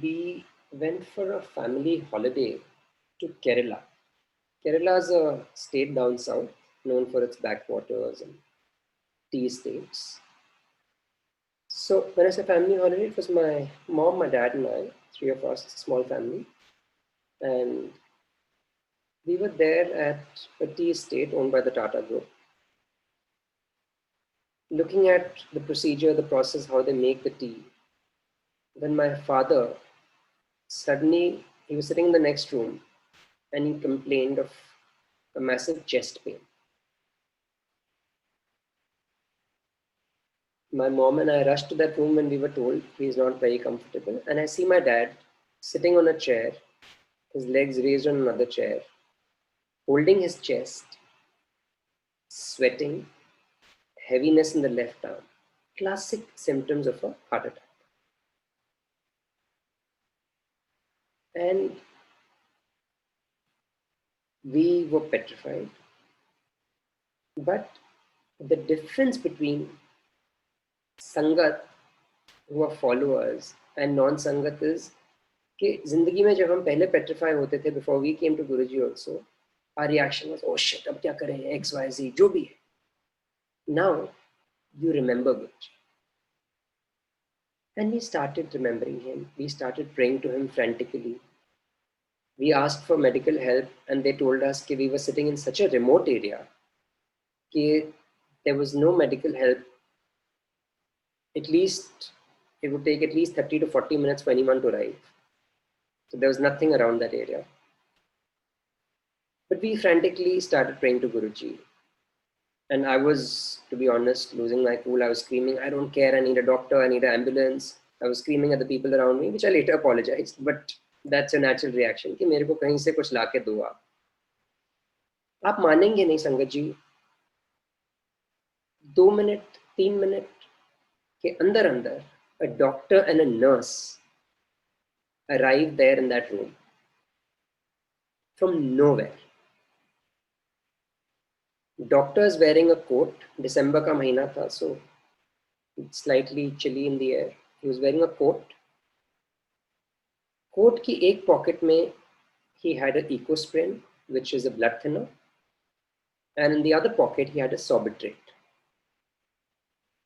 we went for a family holiday to Kerala. Kerala is a state down south, known for its backwaters and tea estates. So when I say family holiday, it was my mom, my dad, and I, 3 of us. It's a small family. And we were there at a tea estate owned by the Tata Group, looking at the procedure, the process, how they make the tea. When my father, suddenly, he was sitting in the next room and he complained of a massive chest pain. My mom and I rushed to that room when we were told he's not very comfortable. And I see my dad sitting on a chair, his legs raised on another chair, holding his chest, sweating, heaviness in the left arm, classic symptoms of a heart attack. And we were petrified. But the difference between Sangat, who are followers, and non-Sangat is कि जिंदगी में जब हम पहले petrify होते थे, before we came to Guruji also, our reaction was, oh shit, अब क्या करें, X, Y, Z, जो भी है. Now you remember Guruji. And we started remembering him. We started praying to him frantically. We asked for medical help, and they told us that we were sitting in such a remote area that there was no medical help. At least it would take at least 30 to 40 minutes for anyone to arrive. So there was nothing around that area. But we frantically started praying to Guruji. And I was, to be honest, losing my cool. I was screaming, I don't care, I need a doctor, I need an ambulance. I was screaming at the people around me, which I later apologized. But that's a natural reaction कि मेरे को कहीं से कुछ लाके दो आप मानेंगे नहीं संगत जी 2 मिनट 3 मिनट के अंदर अंदर a doctor and a nurse arrived there in that room from nowhere. Doctor is wearing a coat. December का महीना था, so it's slightly chilly in the air. He was wearing a coat. Coat की एक pocket में he had an Ecosprin, which is a blood thinner, and in the other pocket he had a Sorbitrate.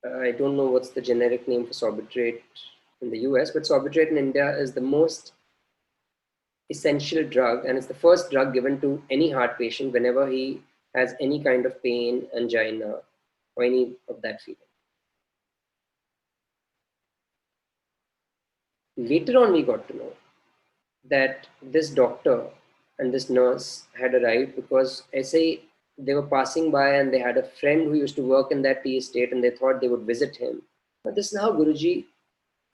I don't know what's the generic name for Sorbitrate in the US, but Sorbitrate in India is the most essential drug, and it's the first drug given to any heart patient whenever he has any kind of pain, angina, or any of that feeling. Later on, we got to know that this doctor and this nurse had arrived because ऐसे they were passing by and they had a friend who used to work in that tea estate and they thought they would visit him. But this is how Guruji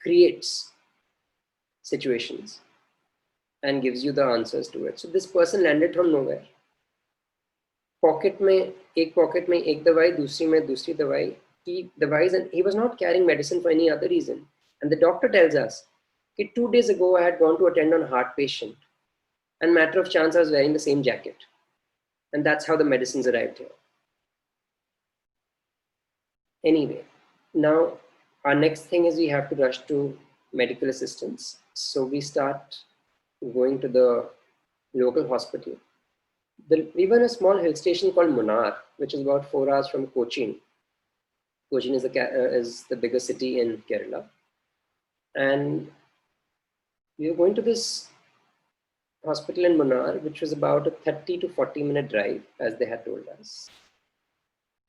creates situations and gives you the answers to it. So this person landed from nowhere. Pocket में एक दवाई, दूसरी में दूसरी दवाई. He devised, and he was not carrying medicine for any other reason. And the doctor tells us that 2 days ago I had gone to attend on a heart patient, and matter of chance I was wearing the same jacket, and that's how the medicines arrived here. Anyway, now our next thing is we have to rush to medical assistance. So we start going to the local hospital. We were in a small hill station called Munnar, which is about 4 hours from Cochin. Cochin is the biggest city in Kerala. And we were going to this hospital in Munnar, which was about a 30 to 40 minute drive, as they had told us.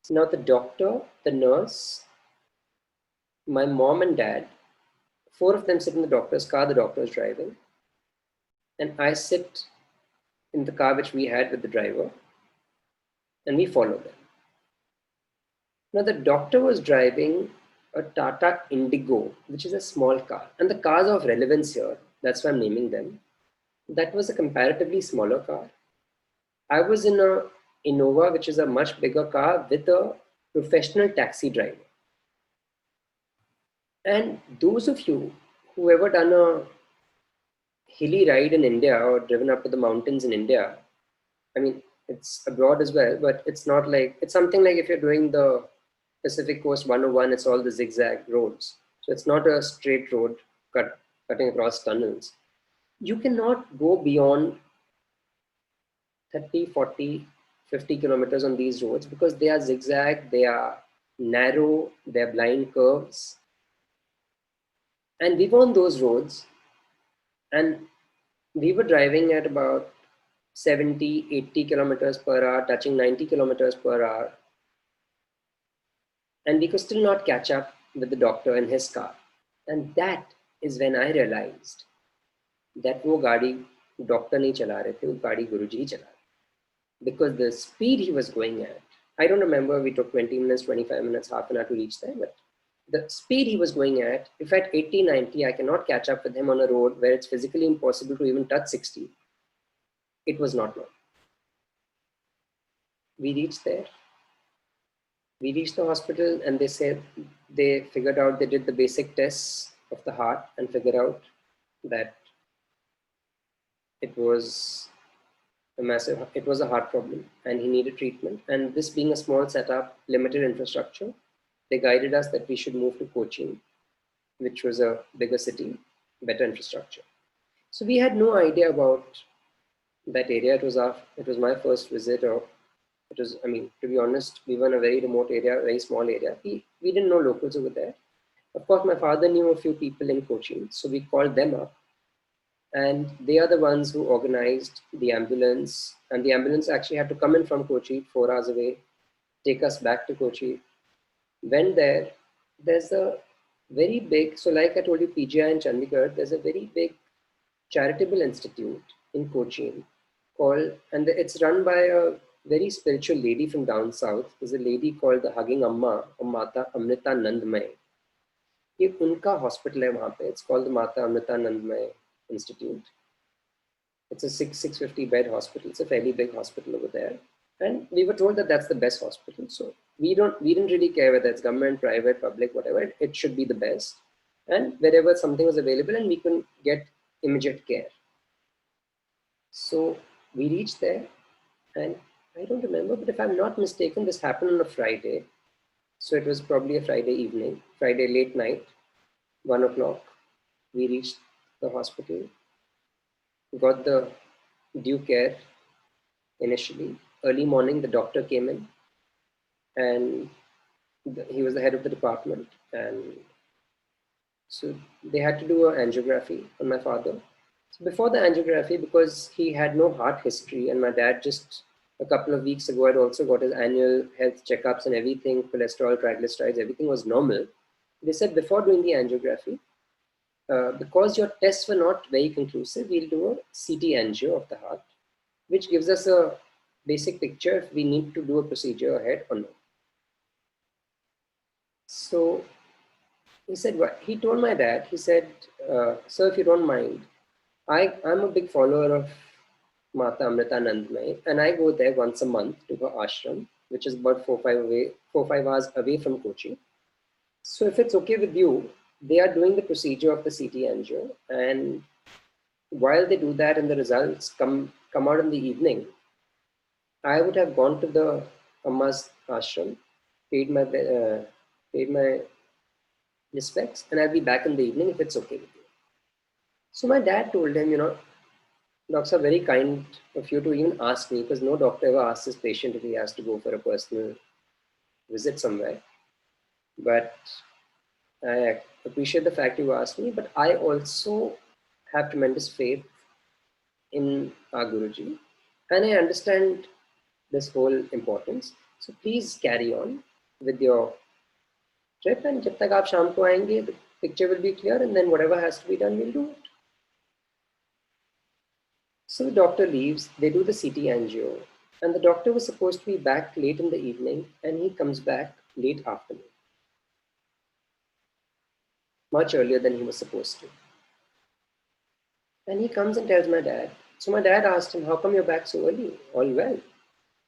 Now the doctor, the nurse, my mom and dad, 4 of them sit in the doctor's car, the doctor is driving. And I sit in the car which we had with the driver, and we follow them. Now the doctor was driving a Tata Indigo, which is a small car. And the cars of relevance here, that's why I'm naming them. That was a comparatively smaller car. I was in a Innova, which is a much bigger car with a professional taxi driver. And those of you who ever done a hilly ride in India or driven up to the mountains in India, I mean, it's abroad as well, but it's not like, it's something like if you're doing the Pacific Coast 101, it's all the zigzag roads. So it's not a straight road cutting across tunnels. You cannot go beyond 30, 40, 50 kilometers on these roads because they are zigzag, they are narrow, they are blind curves. And we were on those roads and we were driving at about 70, 80 kilometers per hour, touching 90 kilometers per hour. And we could still not catch up with the doctor in his car. And that is when I realized that वो गाड़ी doctor नहीं चला रहे थे, वो गाड़ी गुरुजी ही चला रहे. Because the speed he was going at, I don't remember, we took 20 minutes, 25 minutes, half an hour to reach there, but the speed he was going at, if at 80, 90, I cannot catch up with him on a road where it's physically impossible to even touch 60, it was not long. We reached there. We reached the hospital and they said, they figured out, they did the basic tests of the heart and figured out that it was a heart problem and he needed treatment. And this being a small setup, limited infrastructure, they guided us that we should move to Cochin, which was a bigger city, better infrastructure. So we had no idea about that area. It was my first visit, or It was, I mean, to be honest, we were in a very remote area, very small area. We didn't know locals over there. Of course, my father knew a few people in Cochin, so we called them up, and they are the ones who organized the ambulance. And the ambulance actually had to come in from Kochi, 4 hours away, take us back to Kochi. Went there. There's a very big, so like I told you, PGI in Chandigarh, there's a very big charitable institute in Cochin called, and it's run by a very spiritual lady from down south. There's a lady called the Hugging Amma, or Mata Amrita Nandmay. ये उनका hospital है वहाँ पे. It's called the Mata Amrita Nandmay Institute. It's a 650 bed hospital. It's a fairly big hospital over there. And we were told that that's the best hospital. So we didn't really care whether it's government, private, public, whatever. It should be the best. And wherever something was available and we can get immediate care. So we reached there, and I don't remember, but if I'm not mistaken, this happened on a Friday. So it was probably a Friday evening, Friday late night, 1 o'clock. We reached the hospital, got the due care initially. Early morning, the doctor came in, and he was the head of the department. And so they had to do an angiography on my father. So before the angiography, because he had no heart history, and my dad just a couple of weeks ago had also got his annual health checkups and everything, cholesterol, triglycerides, everything was normal. They said before doing the angiography, because your tests were not very conclusive, we'll do a CT angio of the heart, which gives us a basic picture if we need to do a procedure ahead or not. So he said, he told my dad, he said, sir, if you don't mind, I'm a big follower of Mata Amrita Nandmay, and I go there once a month to her ashram, which is about 4-5 hours away from Kochi. So if it's okay with you, they are doing the procedure of the CT angio, and while they do that and the results come out in the evening, I would have gone to the Amma's ashram, paid my respects, and I'll be back in the evening if it's okay with you. So my dad told him, docs are very kind of you to even ask me, because no doctor ever asks his patient if he has to go for a personal visit somewhere. But I appreciate the fact you asked me, but I also have tremendous faith in our Guruji, and I understand this whole importance. So please carry on with your trip, and jab tak aap sham ko aayenge, the picture will be clear, and then whatever has to be done, we'll do it. So the doctor leaves, they do the CT angio, and the doctor was supposed to be back late in the evening, and he comes back late afternoon, much earlier than he was supposed to. And he comes and tells my dad. So my dad asked him, how come you're back so early? All well?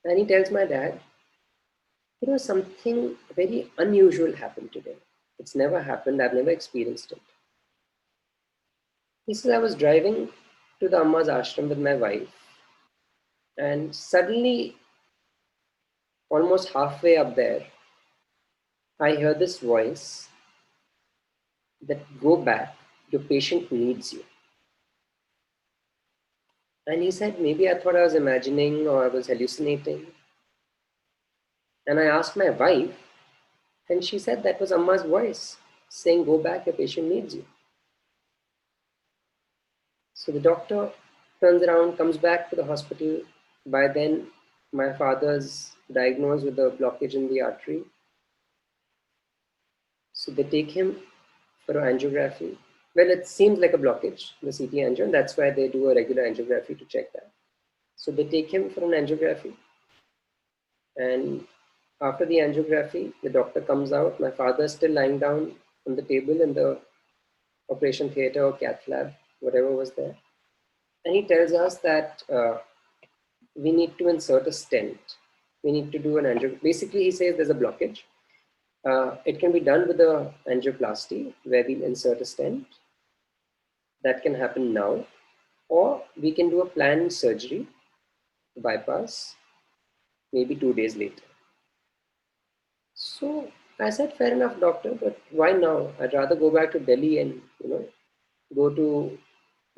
And he tells my dad, something very unusual happened today. It's never happened. I've never experienced it. He says, I was driving to the Amma's ashram with my wife, and suddenly, almost halfway up there, I hear this voice that, go back, your patient needs you. And he said, maybe I thought I was imagining or I was hallucinating. And I asked my wife, and she said that was Amma's voice saying, go back, your patient needs you. So the doctor turns around, comes back to the hospital. By then, my father's diagnosed with a blockage in the artery. So they take him for an angiography. Well, it seems like a blockage, the CT angio, and that's why they do a regular angiography to check that. So they take him for an angiography. And after the angiography, the doctor comes out. My father is still lying down on the table in the operation theater or cath lab, whatever was there. And he tells us that we need to insert a stent. We need to do an angiography. Basically, he says there's a blockage. It can be done with a angioplasty, where we'll insert a stent. That can happen now. Or we can do a planned surgery, bypass, maybe 2 days later. So I said, fair enough, doctor, but why now? I'd rather go back to Delhi and, go to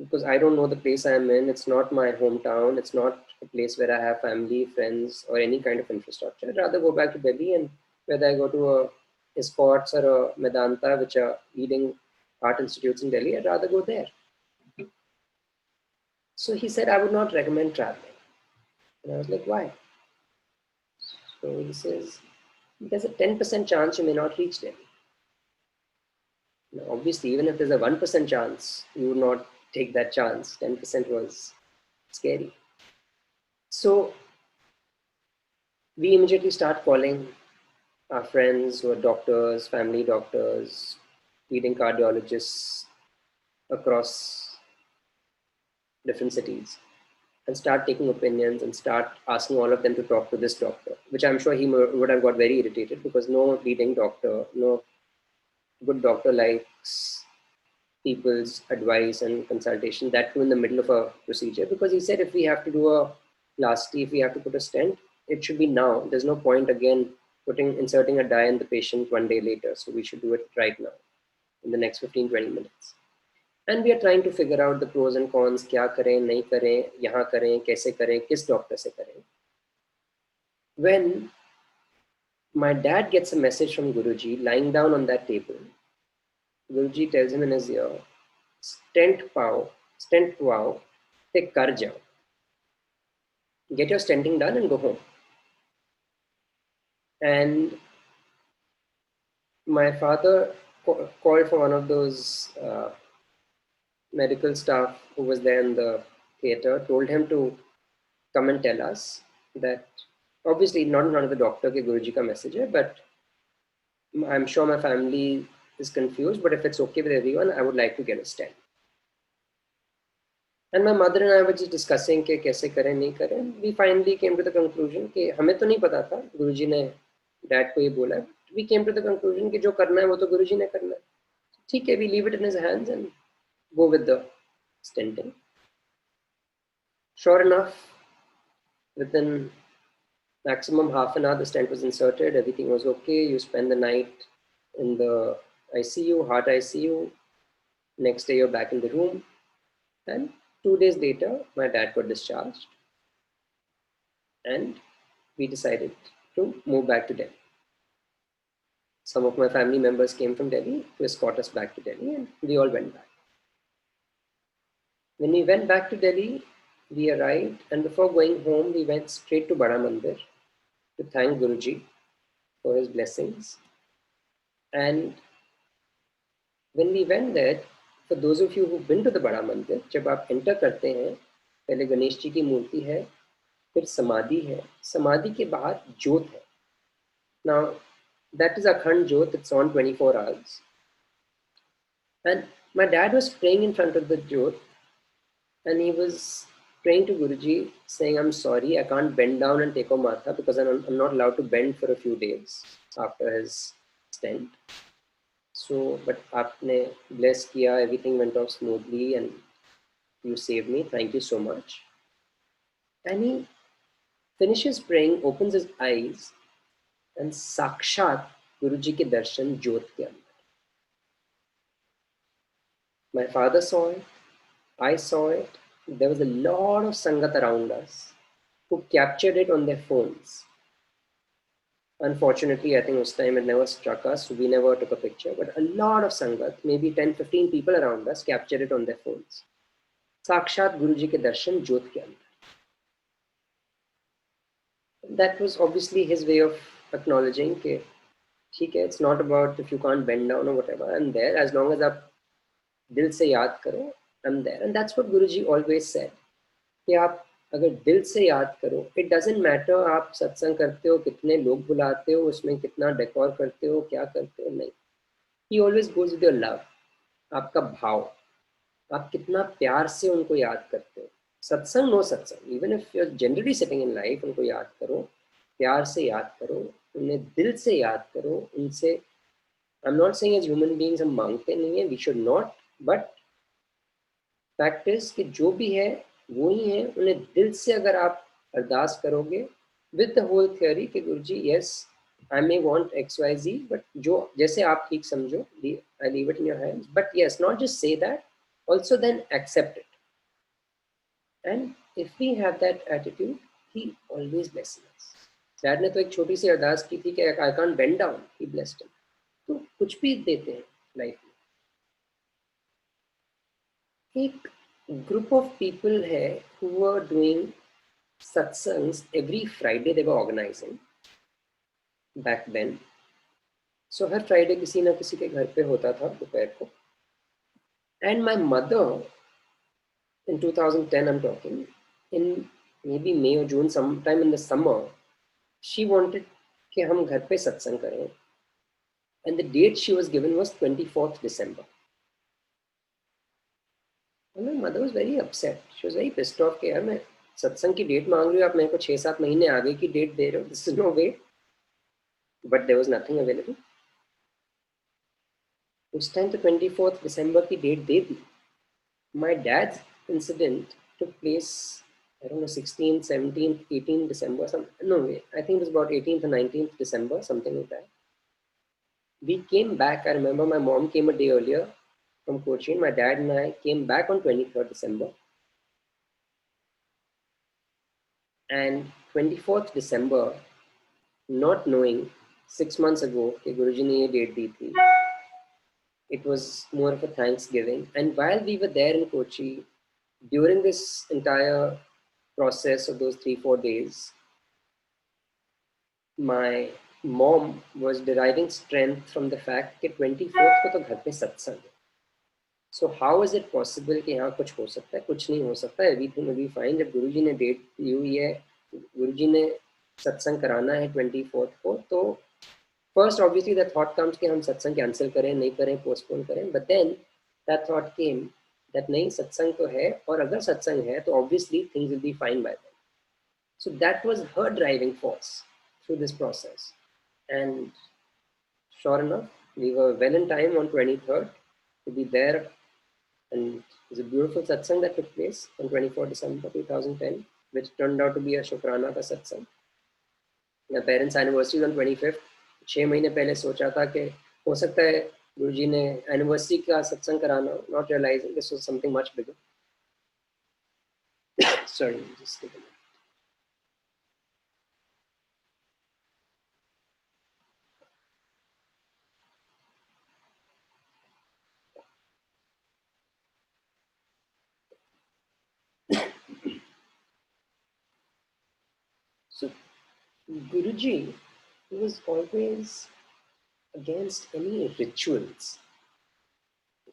because I don't know the place I'm in. It's not my hometown. It's not a place where I have family, friends, or any kind of infrastructure. I'd rather go back to Delhi, and whether I go to a Escorts or a Medanta, which are leading art institutes in Delhi, I'd rather go there. So he said, I would not recommend traveling. And I was like, why? So he says, there's a 10% chance you may not reach Delhi. Now, obviously, even if there's a 1% chance, you would not take that chance. 10% was scary. So we immediately start calling our friends who are doctors, family doctors, leading cardiologists across different cities, and start taking opinions and start asking all of them to talk to this doctor, which I'm sure he would have got very irritated, because no leading doctor, no good doctor likes people's advice and consultation, that too in the middle of a procedure. Because he said, if we have to do a plasty, if we have to put a stent, it should be now. There's no point again inserting a dye in the patient one day later. So we should do it right now in the next 15-20 minutes. And we are trying to figure out the pros and cons, क्या करें, नहीं करें, यहाँ करें, कैसे करें, किस doctor से करें. When my dad gets a message from Guruji lying down on that table, Guruji tells him in his ear, stent wow, te kar jao. Get your stenting done and go home. And my father called for one of those medical staff who was there in the theater, told him to come and tell us that, obviously not in front of the doctor कि Guruji का message है, but I'm sure my family is confused, but if it's okay with everyone, I would like to get a stent. And my mother and I were just discussing कि कैसे करें नहीं करें. We finally came to the conclusion कि हमें तो नहीं पता था, गुरुजी ने डैड को ये बोला. We came to the conclusion कि जो करना है वो तो गुरुजी ने करना है. ठीक है, we leave it in his hands and go with the stenting. Sure enough, within maximum half an hour, the stent was inserted. Everything was okay. You spend the night in the ICU, heart ICU. Next day, you're back in the room. And 2 days later, my dad got discharged. And we decided to move back to Delhi. Some of my family members came from Delhi to escort us back to Delhi, and we all went back. When we went back to Delhi, we arrived, and before going home, we went straight to Bada Mandir to thank Guruji for his blessings. And when we went there, for those of you who've been to the Bada Mandir, जब आप enter करते हैं, पहले गणेश जी की मूर्ति है, फिर समाधि है, समाधि के बाहर ज्योत है. Now, that is Akhand Jyot, it's on 24 hours. And my dad was praying in front of the Jyot, and he was praying to Guruji, saying, I'm sorry, I can't bend down and take a matha because I'm not allowed to bend for a few days after his stent. So, but aapne bless kiya, everything went off smoothly and you saved me. Thank you so much. And he finishes praying, opens his eyes, and Sakshat Guruji ke darshan Jyot ke andar. My father saw it, I saw it. There was a lot of Sangat around us who captured it on their phones. Unfortunately, I think this time it never struck us, so we never took a picture, but a lot of Sangat, maybe 10-15 people around us, captured it on their phones. Sakshat Guruji ke darshan Jyot ke andar. That was obviously his way of acknowledging that it's not about if you can't bend down or whatever, I'm there. As long as aap dil se yaad karo, I'm there. And that's what Guruji always said. कि आप अगर दिल से याद करो, it doesn't matter आप सत्संग करते हो, कितने लोग बुलाते हो, उसमें कितना डेकोर करते हो, क्या करते हो, नहीं. He always goes with your love. आपका भाव, आप कितना प्यार से उनको याद करते हो. सत्संग नो सत्संग, even if you're generally sitting in life, उनको याद करो, प्यार से याद करो, उन्हें दिल से याद करो, उनसे. I'm not saying as human beings हम मांगते नहीं हैं, we should not, but fact is कि जो भी है वो ही है. उन्हें दिल से अगर आप अरदास करोगे with the whole theory कि गुरुजी yes I may want XYZ, but जो जैसे आप ठीक समझो, I leave it in your hands. But yes, not just say that, also then accept it. And if we have that attitude, he always blesses us. Dad ने तो एक छोटी सी अरदास की थी कि I can't bend down, he blessed him. तो कुछ भी देते हैं लाइफ में. एक ग्रुप ऑफ पीपल है who were doing satsangs every Friday. They were organizing back then. So her Friday किसी ना किसी के घर पे होता था दोपहर को. And my mother, in 2010 I'm talking, in maybe May or June, sometime in the summer, she wanted कि हम घर पे सत्संग करें. And the date she was given was 24th December. And my mother was very upset. She was very pissed off कि यार मैं सत्संग की डेट मांग रही हूँ, आप मेरे को 6-7 महीने आगे की डेट दे रहे हो. This is no way. But there was nothing available. उस टाइम तो 24th December की डेट दे दी. My dad's incident took place, I don't know, 16th, 17th, 18th December. No way. I think it was about 18th or 19th December, something like that. We came back. I remember my mom came a day earlier from Cochin. My dad and I came back on 23rd December. And 24th December, not knowing 6 months ago कि गुरुजी ने ये date दी थी, it was more of a Thanksgiving. And while we were there in Kochi, during this entire process of those 3-4 days, my mom was deriving strength from the fact that 24th को तो घर पे सत्संग है. So how is it possible कि यहाँ कुछ हो सकता है, कुछ नहीं हो सकता. Everything will be fine. जब गुरुजी ने डेट दी हुई है, गुरुजी ने सत्संग कराना है 24th को, तो first obviously the thought comes कि हम सत्संग कैंसिल करें, नहीं करें, postpone करें. But then that thought came that नहीं, सत्संग तो है, और अगर सत्संग है तो obviously things will be fine by then. So that was her driving force through this process. And sure enough, we were well in time on 23rd to be there. And it was a beautiful satsang that took place on 24 December 2010, which turned out to be a Shukrana ka satsang. My parents' anniversary on 25th. 6 महीने पहले सोचा था कि हो सकता है गुरुजी ने anniversary का सत्संग कराना, not realizing this was something much bigger. Sorry, just take a minute. So Guruji was always against any rituals.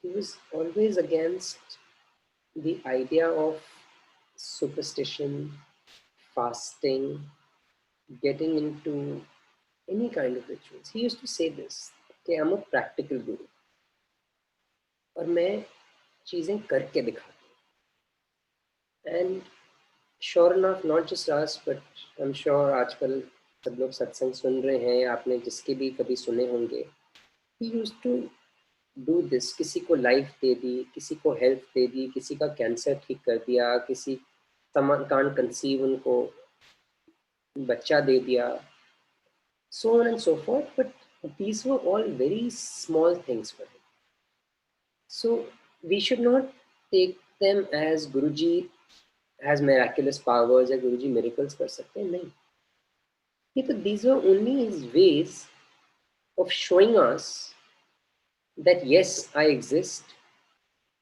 He was always against the idea of superstition, fasting, getting into any kind of rituals. He used to say this, कि I'm a practical guru और मैं चीज़ें करके दिखाता हूँ. And sure enough, not just us, but I'm sure आजकल सब लोग सत्संग सुन रहे हैं, आपने जिसके भी कभी सुने होंगे. He used to do this. किसी को लाइफ दे दी, किसी को हेल्थ दे दी, किसी का कैंसर ठीक कर दिया, किसी कांट कंसीव, उनको बच्चा दे दिया, so on and so forth. But these were all very small things for him. So we should not take them as Guruji has miraculous powers या Guruji miracles कर सकते हैं. नहीं. These were only his ways of showing us that yes, I exist.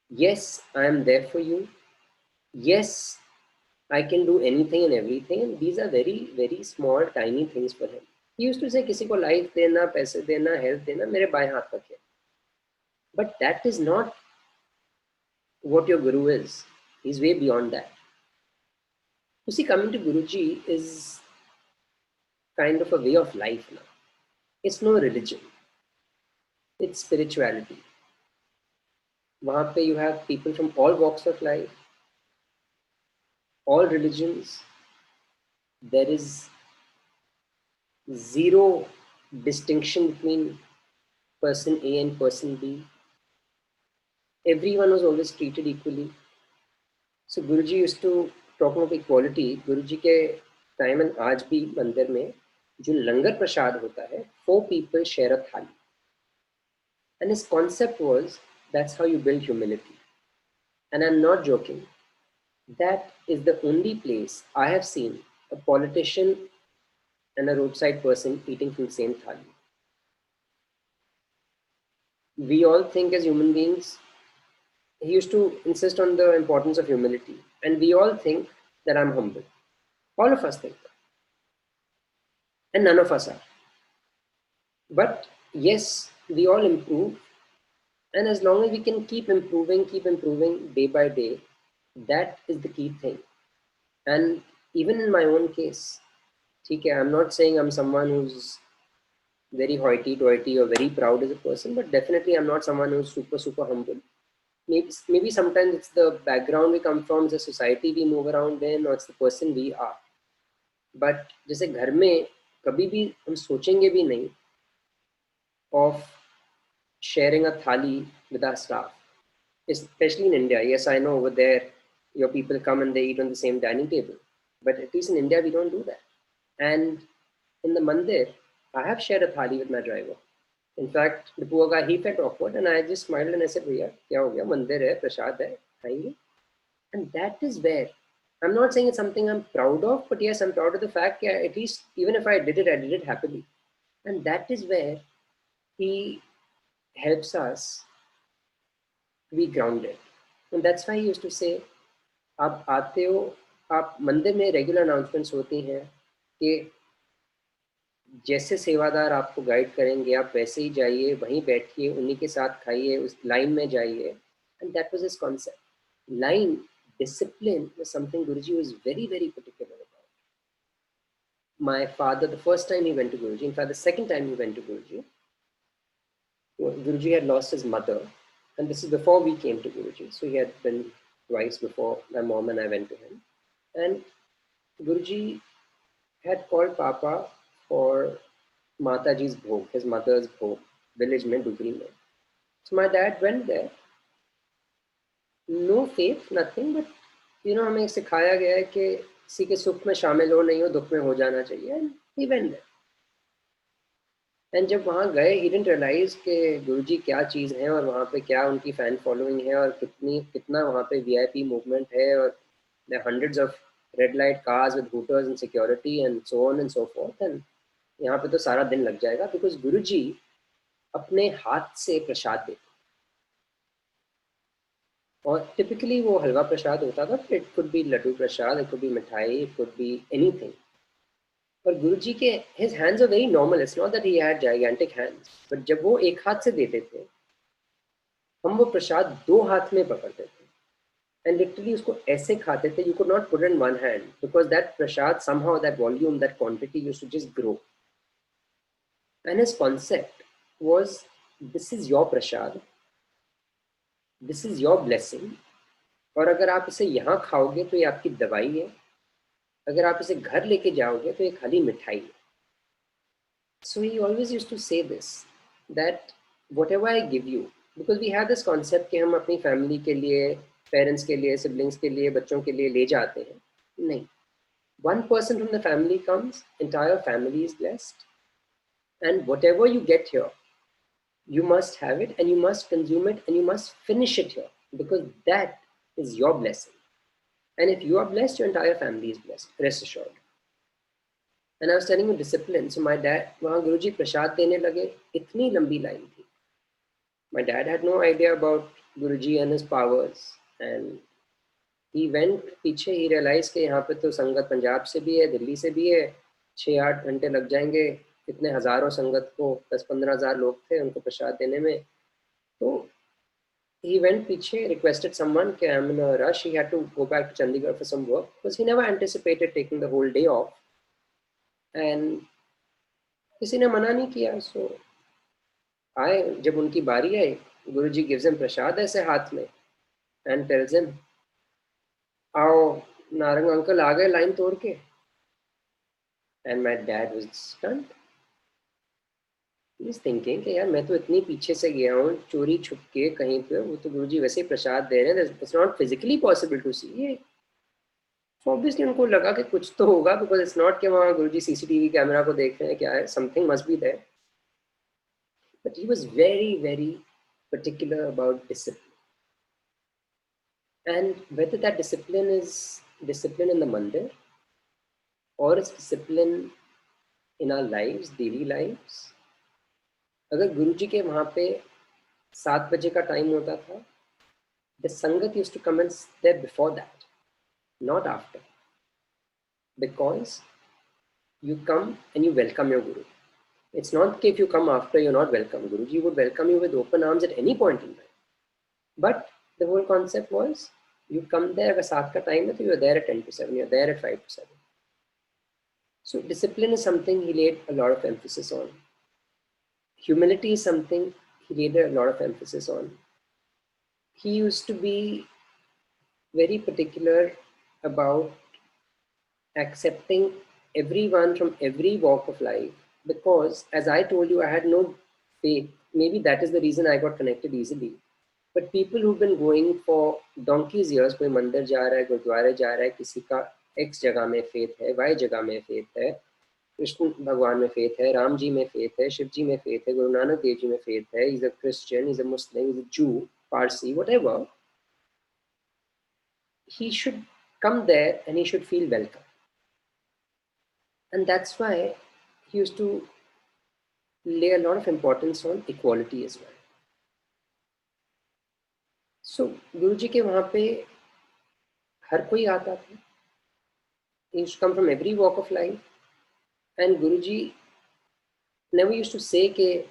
Yes, I am there for you. Yes, I can do anything and everything. And these are very, very small, tiny things for him. He used to say, किसी को life देना, पैसे देना, health देना, मेरे बाएं हाथ तक है. But that is not what your guru is. He's way beyond that. You see, coming to Guruji is kind of a way of life now. It's no religion. It's spirituality. वहाँ पे you have people from all walks of life, all religions. There is zero distinction between person A and person B. Everyone was always treated equally. So Guruji used to talk of equality. Guruji के time and आज भी मंदिर में जो लंगर प्रसाद होता है, 4 people share a थाली. And his concept was, that's how you build humility. And I'm not joking. That is the only place I have seen a politician and a roadside person eating from the same thali. We all think as human beings, he used to insist on the importance of humility. And we all think that I'm humble. All of us think. And none of us are. But yes, we all improve. And as long as we can keep improving day by day, that is the key thing. And even in my own case, okay, I'm not saying I'm someone who's very hoity-toity or very proud as a person, but definitely I'm not someone who's super humble. Maybe sometimes it's the background we come from, the society we move around in, or it's the person we are. But जैसे घर में कभी भी हम सोचेंगे भी नहीं of sharing a thali with our staff, especially in India. Yes, I know over there your people come and they eat on the same dining table, but at least in India we don't do that. And in the mandir, I have shared a thali with my driver. In fact, the poor guy, he felt awkward, and I just smiled and I said, "भैया, क्या हो गया? मंदिर है, प्रसाद है, खाएंगे." And that is where I'm not saying it's something I'm proud of, but yes, I'm proud of the fact that at least even if I did it happily. And that is where he helps us to be grounded. And that's why he used to say, आप आते हो, आप मंदिर में regular announcements होती हैं कि जैसे सेवादार आपको गाइड करेंगे आप वैसे ही जाइए, वहीं बैठिए, उन्हीं के साथ खाइए, उस लाइन में जाइए. And that was his concept. Line discipline was something Guruji was very particular about. My father, the first time he went to Guruji, in fact the second time he went to Guruji, Guruji had lost his mother, and this is before we came to Guruji. So he had been twice before my mom and I went to him. And Guruji had called Papa for Mataji's bhog, his mother's bhog, village mein, Dugri mein. So my dad went there. No faith, nothing, but हमें सिखाया गया है कि किसी के सुख में शामिल हो, नहीं हो दुख में हो जाना चाहिए. And he went there. And जब वहाँ गए ही डिडंट रियलाइज कि गुरुजी क्या चीज़ है और वहाँ पे क्या उनकी फ़ैन फॉलोइंग है और कितना वहाँ पे वीआईपी मूवमेंट है और there are hundreds of red light cars with hooters and security and so on and so forth. And यहाँ पे तो सारा दिन लग जाएगा बिकॉज गुरुजी अपने हाथ से प्रसाद देते और टिपिकली वो हलवा प्रसाद होता था. It could be laddoo prasad, it could be mithai, it could be anything. पर गुरुजी के his hands are very normal. It's not that he had gigantic hands. But जब वो एक हाथ से देते थे, हम वो प्रसाद दो हाथ में पकड़ते थे. And literally उसको ऐसे खाते थे. You could not put it in one hand because that prasad somehow, that volume, that quantity used to just grow. And his concept was, this is your prasad, this is your blessing. और अगर आप इसे यहाँ खाओगे तो ये आपकी दवाई है. अगर आप इसे घर लेके जाओगे तो ये खाली मिठाई है. So he always used to say this, that whatever I give you, because we have this concept कि हम अपनी family के लिए, parents के लिए, siblings के लिए, बच्चों के लिए ले जाते हैं. नहीं. One person from the family comes, entire family is blessed. And whatever you get here, you must have it and you must consume it and you must finish it here because that is your blessing. And if you are blessed, your entire family is blessed, rest assured. And I was telling you discipline. So my dad, वहाँ गुरुजी प्रसाद देने लगे, इतनी लंबी line थी. My dad had no idea about Guruji and his powers. And he went पीछे, he realized कि यहाँ पे तो संगत पंजाब से भी है, दिल्ली से भी है, 6-8 घंटे लग जाएंगे. इतने हजारों संगत को, 10-15 हज़ार लोग थे उनको प्रसाद देने में. तो he went पीछे, requested someone कि I'm in a rush. He had to go back to Chandigarh for some work because he never anticipated taking the whole day off. And किसी ने मना नहीं किया. सो आए, जब उनकी बारी आई, गुरुजी gives him प्रसाद ऐसे हाथ में and tells him, आओ नारंग अंकल आ गए लाइन तोड़ के. And my dad was stunned. He's thinking कि यार मैं तो इतनी पीछे से गया हूँ चोरी छुप के कहीं पे, वो तो गुरुजी वैसे ही प्रसाद दे रहे हैं. It's not physically possible to see ये. So obviously उनको लगा कि कुछ तो होगा because it's not कि वहाँ गुरुजी CCTV कैमरा को देख रहे हैं क्या है. Something must be there. But he was very particular about discipline. And whether that discipline is discipline in the mandir or it's discipline in our lives, daily lives, अगर गुरुजी के वहाँ पे 7 बजे का टाइम होता था, the sangat used to commence there before that, not after, because you come and you welcome your guru. It's not that if you come after, you're not welcome. Guruji would welcome you with open arms at any point in time. But the whole concept was, you come there, अगर 7 का time है तो you're there at 10 to 7, you're there at 5 to 7. So discipline is something he laid a lot of emphasis on. Humility is something he laid a lot of emphasis on. He used to be very particular about accepting everyone from every walk of life, because as I told you, I had no faith. Maybe that is the reason I got connected easily. But people who've been going for donkey's years, कोई मंदिर जा रहा है, गुरुद्वारे जा रहा है, किसी का X जगह में faith है, Y जगह में faith है, कृष्ण भगवान में faith है, राम जी में faith है, शिव जी में faith है, गुरु नानक देव जी में faith है, he's a Christian, he's a Muslim, he's a Jew, Parsi, whatever, he should come there and he should feel welcome. And that's why he used to lay a lot of importance on equality as well. So Guruji के वहाँ पे हर कोई आता था. He used to come from every walk of life, and Guruji never used to say कि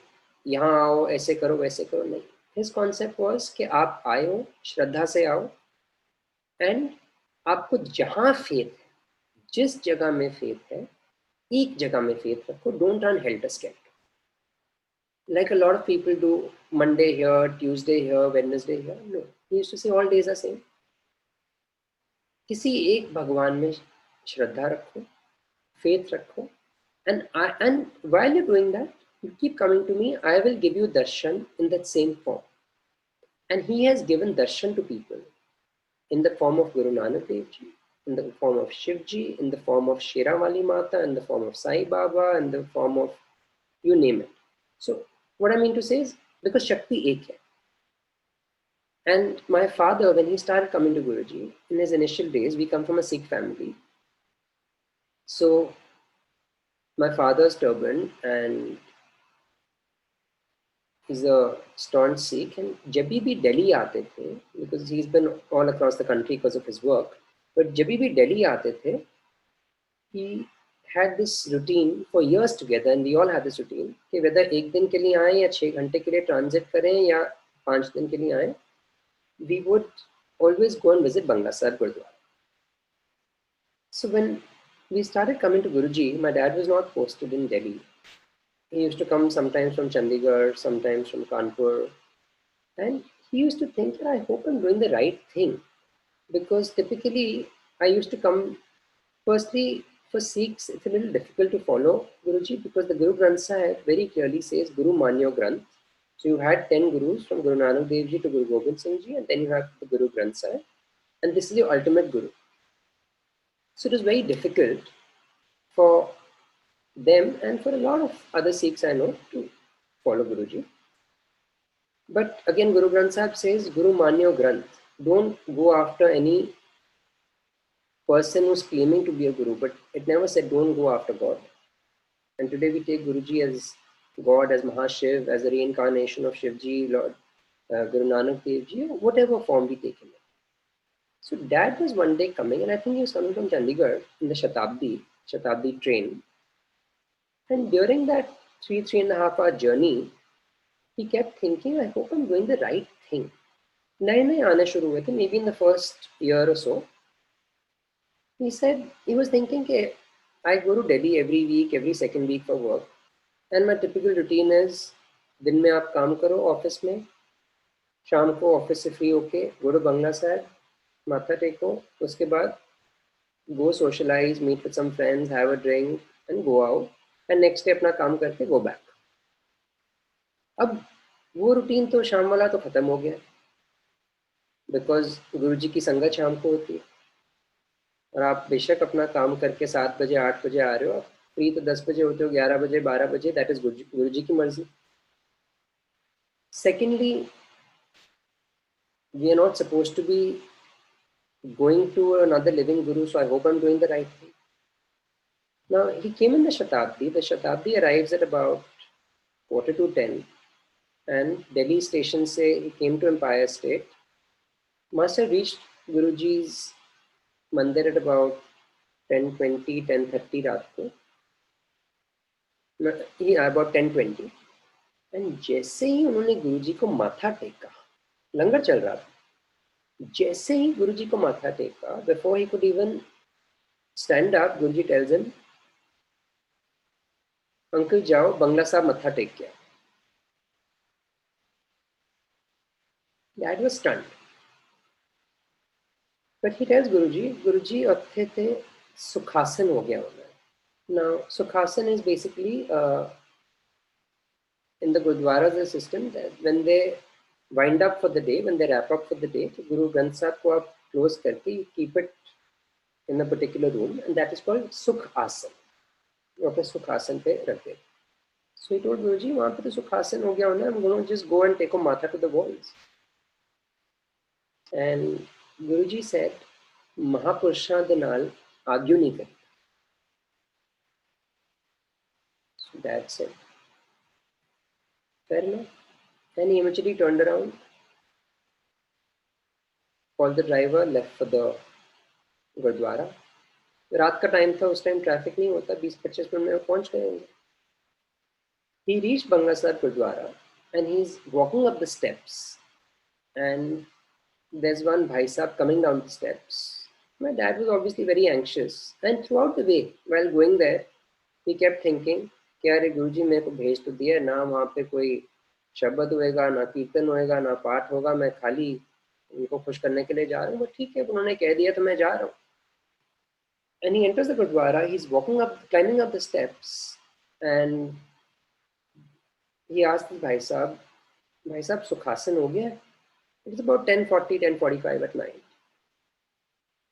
यहाँ आओ, ऐसे करो, वैसे करो, नहीं. His concept was कि आप आए हो, श्रद्धा से आओ, and आपको जहाँ faith है, जिस जगह में faith है, एक जगह में faith रखो. Don't run helter-skelter. Like a lot of people do, Monday here, Tuesday here, Wednesday here. No, he used to say all days are same. किसी एक भगवान में श्रद्धा रखो, faith रखो, and while you're doing that, you keep coming to me. I will give you darshan in that same form. And he has given darshan to people in the form of Guru Nanak Dev Ji, in the form of Shiv Ji, in the form of Sherawali Mata, in the form of Sai Baba, in the form of you name it. So what I mean to say is, because Shakti ek hai. And my father, when he started coming to Guruji, in his initial days, we come from a Sikh family. So my father's turban, and he's a staunch Sikh, and जब भी Delhi आते थे, because he's been all across the country because of his work, but जब भी Delhi आते थे, he had this routine for years together, and we all had this routine कि whether एक दिन के लिए आए या 6 घंटे के लिए transit करें या 5 दिन के लिए आए, we would always go and visit Bangla Sahib Gurdwara. So when we started coming to Guruji, my dad was not posted in Delhi. He used to come sometimes from Chandigarh, sometimes from Kanpur, and he used to think that I hope I'm doing the right thing, because typically I used to come, firstly, for Sikhs it's a little difficult to follow Guruji, because the Guru Granth Sahib very clearly says Guru Manyo Granth. So you had 10 gurus from Guru Nanak Dev Ji to Guru Gobind Singh Ji, and then you have the Guru Granth Sahib, and this is your ultimate guru. So it was very difficult for them and for a lot of other Sikhs I know to follow Guruji. But again, Guru Granth Sahib says Guru Manyo Granth. Don't go after any person who's claiming to be a guru, but it never said don't go after God. And today we take Guruji as God, as Mahashiv, as a reincarnation of Shivji, Lord Guru Nanak Dev Ji, or whatever form we take him in. So Dad was one day coming, and I think he was coming from Chandigarh in the Shatabdi train. And during that 3.5 hour journey, he kept thinking, I hope I'm doing the right thing. नए आने शुरू हुए थे, maybe in the first year or so. He said, he was thinking, I go to Delhi every week, every second week for work. And my typical routine is, दिन में आप काम करो ऑफिस में, शाम को ऑफिस से फ्री होके go to Bangla Sahib, माथा टेको, उसके बाद go socialize, meet with some friends, have a drink and go out, and next day अपना काम करके go back. अब वो रूटीन तो शाम वाला तो खत्म हो गया, बिकॉज गुरुजी की संगत शाम को होती है, और आप बेशक अपना काम करके 7 बजे 8 बजे आ रहे हो, आप फ्री तो 10 बजे होते हो, 11 बजे 12 बजे, दैट इज गुरुजी की मर्जी. Secondly, we are not supposed to be going to another living Guru, so I hope I'm doing the right thing. Now, he came in the Shatabdi. The Shatabdi arrives at about 9:45, and Delhi station say he came to Empire State. Must have reached Guruji's mandir at about 10:20, 10:30 रात को. About 10:20. And जैसे ही उन्होंने गुरुजी को माथा टेका, लंगर चल रहा था, जैसे ही गुरुजी को माथा टेका, before he could even stand up, Guruji tells him, uncle जाओ बंगला साहब मत्था टेक के आओ. Dad was stunned. But he tells Guruji उत्थे थे सुखासन हो गया उन्हें. Now, Sukhasan is basically in the Gurdwaras the system that when they wind up for the day, when they wrap up for the day, तो Guru Granth Sahib को आप close करके you keep it in a particular room, and that is called Sukhasan. वहाँ पे सुखासन पे रख दे. So he told Guruji, वहाँ पे तो सुखासन हो गया होना, I'm going to just go and take a matha to the walls. And Guruji said, महापुरुषां दे नाल argue नहीं करी. So that's it. Fair enough. And he immediately turned around, called the driver, left for the Gurdwara. रात का time था, उस time traffic नहीं होता, 20-25 minute में पहुंच गए होंगे. He reached Bangla Sahib Gurdwara and he's walking up the steps, and there's one Bhai Sahib coming down the steps. My dad was obviously very anxious, and throughout the way, while going there, he kept thinking, क्या रे गुरुजी मेरे को भेज तो दिया ना, वहाँ पे कोई शब्द होएगा ना, कीर्तन होएगा ना, पाठ होगा, मैं खाली उनको खुश करने के लिए जा रहा हूँ. बट ठीक है, उन्होंने कह दिया तो मैं जा रहा हूँ. And he enters the Gurdwara, he's walking up, climbing up the steps, and he asked the Bhai Sahib, Sukhasan ho gaya? It was about 10:40, 10:45 at night.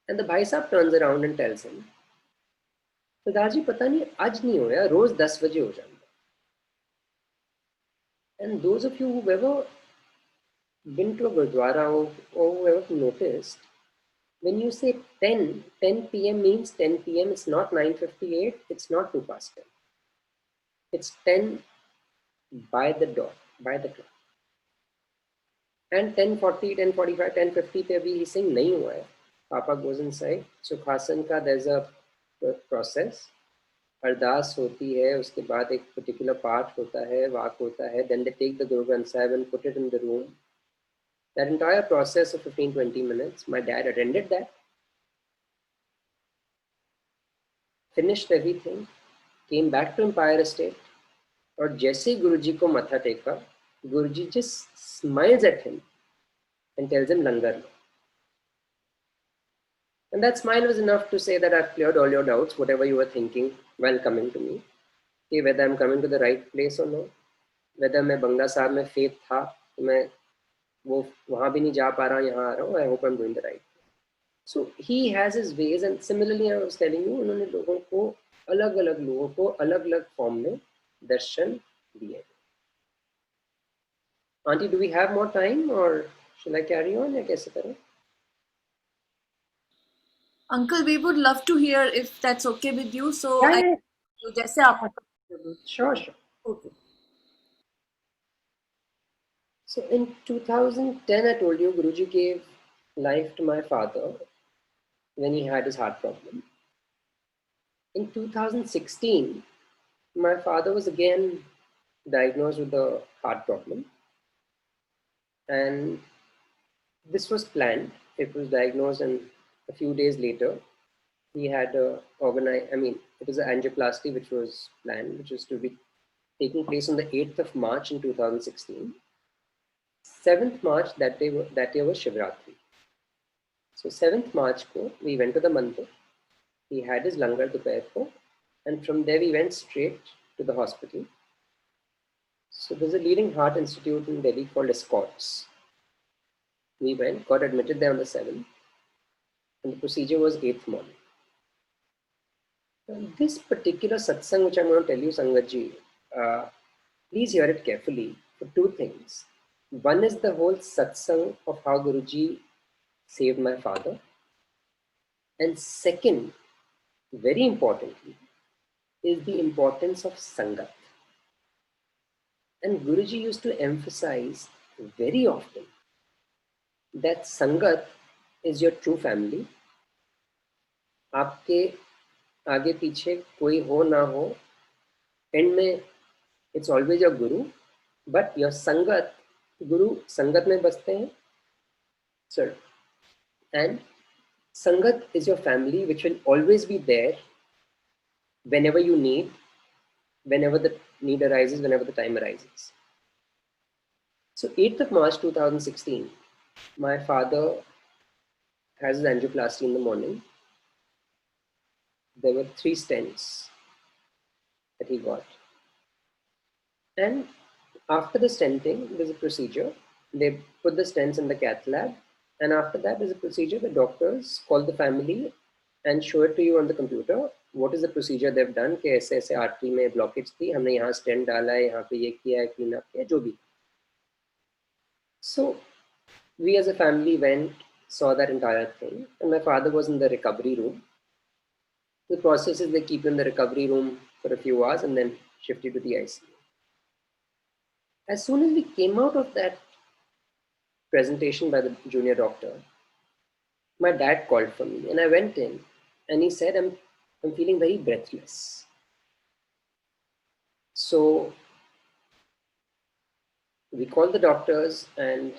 And the Bhai Sahib turns around and tells him, सरदार जी पता नहीं आज नहीं होया, रोज 10 बजे हो जाता. And those of you who've ever been to a Gurdwara or who ever noticed, when you say 10 p.m. means 10 p.m. It's not 9:58, it's not 2 past 10. It's 10 by the dot, by the clock. And 10:40, 10:45, 10:50 पे अभी he's saying नहीं हुआ है. Papa goes inside. Sukhasan का there's a process. अरदास होती है, उसके बाद एक particular पाठ होता है, वाक होता है. Then they take the Guru Granth Sahib and put it in the room. That entire process of 15-20 minutes, my dad attended that. Finished everything, came back to Empire State, और जैसे ही गुरुजी को मत्था टेका, गुरुजी just smiles at him and tells him langar lo. And that smile was enough to say that I've cleared all your doubts, whatever you were thinking while coming to me, whether I'm coming to the right place or not, whether मैं बंगला साहब में faith था, तो मैं वो वहाँ भी नहीं जा पा रहा, यहाँ आ रहा हूँ. I hope I'm doing the right thing. So he has his ways, and similarly I was telling you, उन्होंने लोगों को अलग-अलग लोगों को अलग-अलग फॉर्म में दर्शन दिए. Auntie, do we have more time or shall I carry on या कैसे करें? Uncle, we would love to hear if that's okay with you. So, Yeah. जैसे आप Sure. Okay. So in 2010, I told you, Guruji gave life to my father when he had his heart problem. In 2016, my father was again diagnosed with a heart problem. And this was planned. It was diagnosed, and a few days later, he had it was an angioplasty which was planned, which was to be taking place on the 8th of March in 2016. 7th March, that year was Shivratri. So 7th March we went to the mandir. He had his langar dopair ko, and from there we went straight to the hospital. So there's a leading heart institute in Delhi called Escorts. We went, got admitted there on the 7th, and the procedure was 8th morning. And this particular satsang, which I'm going to tell you, Sangatji, please hear it carefully for two things. One is the whole satsang of how Guruji saved my father. And second, very importantly, is the importance of Sangat. And Guruji used to emphasize very often that Sangat is your true family. आपके आगे पीछे कोई हो ना हो, and में it's always your guru, but your sangat, guru sangat में बसते हैं, sir, and sangat is your family which will always be there whenever you need, whenever the need arises, whenever the time arises. So 8th of March 2016, my father has his angioplasty in the morning. There were 3 stents that he got. And after the stenting, there's a procedure. They put the stents in the cath lab. And after that, there's a procedure. The doctors call the family and show it to you on the computer. What is the procedure they've done? कि ऐसे ऐसे artery में blockage थी, हमने यहाँ stent डाला है, यहाँ पे ये किया है, क्लीन अप किया, जो भी. So we as a family went, saw that entire thing, and my father was in the recovery room. The process is they keep him in the recovery room for a few hours and then shift you to the ICU. As soon as we came out of that presentation by the junior doctor, my dad called for me and I went in and he said, I'm feeling very breathless. So we called the doctors and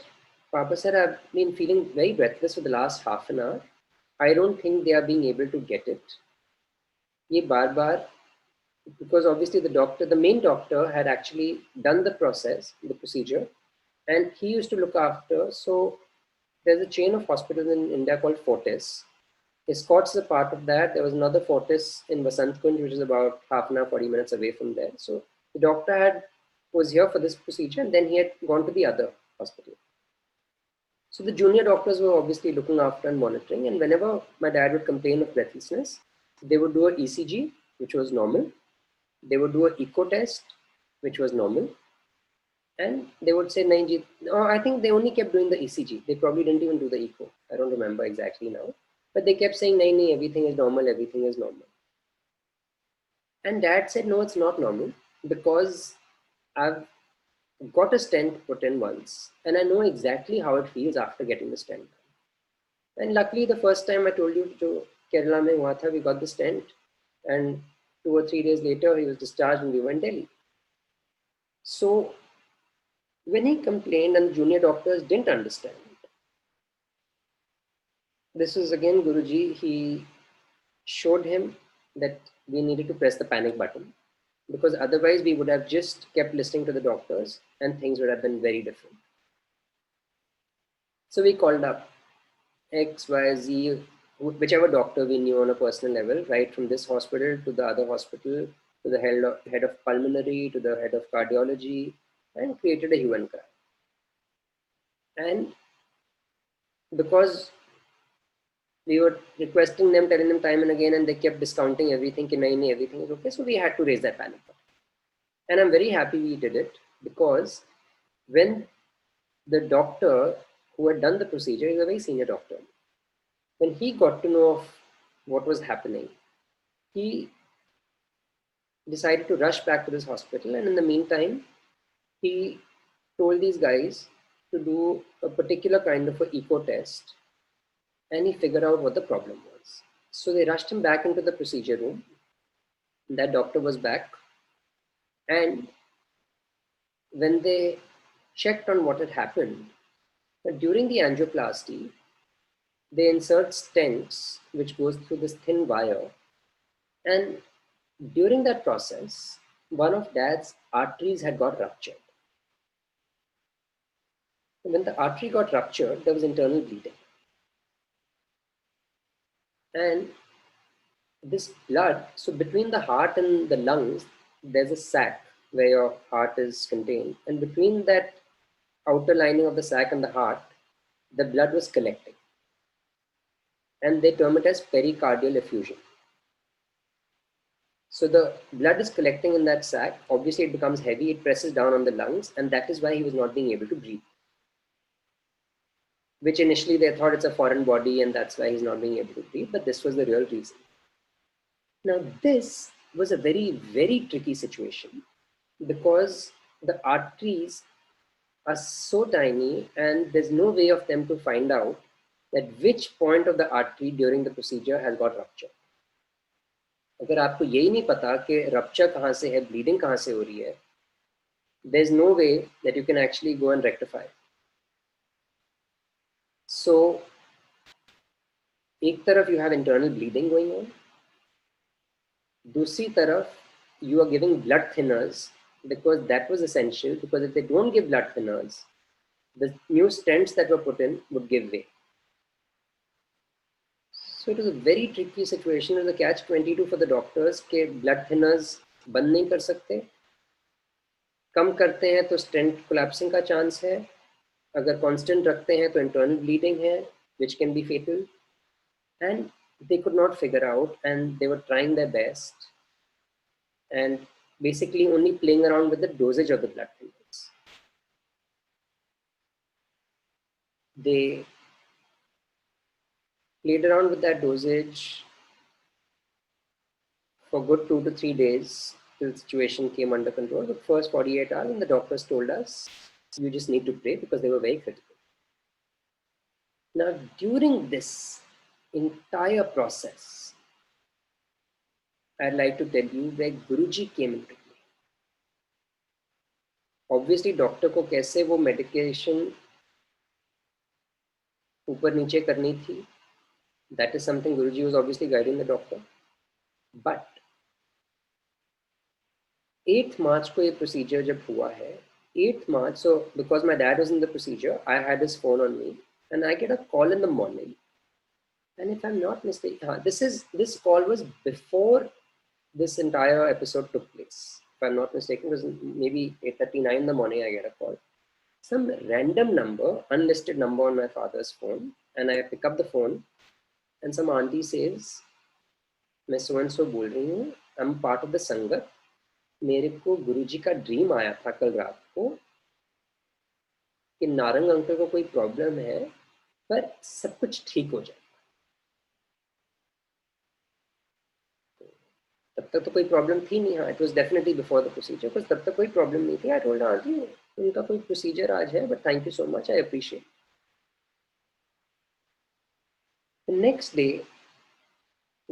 Papa said, I've been feeling very breathless for the last half an hour. I don't think they are being able to get it. Ye bar, because obviously the main doctor had actually done the process, the procedure, and he used to look after. So there's a chain of hospitals in India called Fortis. Escorts is a part of that. There was another Fortis in Vasant Kunj, which is about half an hour, 40 minutes away from there. So the doctor was here for this procedure and then he had gone to the other hospital. So the junior doctors were obviously looking after and monitoring, and whenever my dad would complain of breathlessness, they would do an ECG, which was normal. They would do an echo test, which was normal. And they would say, Nainji, no, I think they only kept doing the ECG. They probably didn't even do the echo. I don't remember exactly now. But they kept saying, Naini, everything is normal, everything is normal. And dad said, no, it's not normal because I've got a stent put in once and I know exactly how it feels after getting the stent. And luckily, the first time I told you to Kerala mein hua tha, we got the stent, and 2 or 3 days later, he was discharged and we were in Delhi. So when he complained and the junior doctors didn't understand, this was again Guruji, he showed him that we needed to press the panic button because otherwise we would have just kept listening to the doctors and things would have been very different. So we called up X, Y, Z, whichever doctor we knew on a personal level, right from this hospital to the other hospital, to the head of pulmonary, to the head of cardiology, and created a hue and cry. And because we were requesting them, telling them time and again, and they kept discounting everything, everything is okay. So we had to raise that panic button. And I'm very happy we did it because when the doctor who had done the procedure, he's a very senior doctor, when he got to know of what was happening, he decided to rush back to this hospital. And in the meantime, he told these guys to do a particular kind of an echo test, and he figured out what the problem was. So they rushed him back into the procedure room. That doctor was back. And when they checked on what had happened, during the angioplasty, they insert stents, which goes through this thin wire. And during that process, one of dad's arteries had got ruptured. And when the artery got ruptured, there was internal bleeding. And this blood, so between the heart and the lungs, there's a sac where your heart is contained. And between that outer lining of the sac and the heart, the blood was collecting. And they term it as pericardial effusion. So the blood is collecting in that sac. Obviously, it becomes heavy. It presses down on the lungs. And that is why he was not being able to breathe. which initially they thought it's a foreign body and that's why he's not being able to breathe, but this was the real reason. Now, this was a very, very tricky situation because the arteries are so tiny and there's no way of them to find out that which point of the artery during the procedure has got rupture. अगर आपको यही नहीं पता कि rupture कहाँ से है, bleeding कहाँ से हो रही है, there's no way that you can actually go and rectify. So, एक तरफ you have internal bleeding going on, दूसरी तरफ you are giving blood thinners because that was essential, because if they don't give blood thinners, the new stents that were put in would give way. So it was a very tricky situation. It was a catch-22 for the doctors कि blood thinners बंद नहीं कर सकते, कम करते हैं तो stent collapsing का chance है, अगर constant रखते हैं तो internal bleeding है, which can be fatal, and they could not figure out, and they were trying their best, and basically only playing around with the dosage of the blood thinners. They played around with that dosage for good 2 to 3 days till the situation came under control. The first 48 hours, and the doctors told us, you just need to pray, because they were very critical. Now, during this entire process, I'd like to tell you where Guruji came into play. Obviously, doctor को कैसे वो medication ऊपर नीचे करनी थी, that is something Guruji was obviously guiding the doctor. But 8th March को ये procedure जब हुआ है, 8th March, so because my dad was in the procedure, I had his phone on me, and I get a call in the morning. And if I'm not mistaken, this call was before this entire episode took place. If I'm not mistaken, it was maybe 8:39 in the morning I get a call. Some random number, unlisted number on my father's phone, and I pick up the phone, and some auntie says, मैं so and so बोल रही हूँ, I'm part of the संगत, मेरे को गुरुजी का dream आया था कल रात को कि नारंग अंकल को कोई प्रॉब्लम है, पर सब कुछ ठीक हो जाए. तब तक तो कोई प्रॉब्लम थी नहीं. हाँ, it was definitely before the procedure, because तब तक कोई प्रॉब्लम नहीं थी. आई टोल्ड आंटी उनका कोई प्रोसीजर आज है, but thank you so much, I appreciate. Next day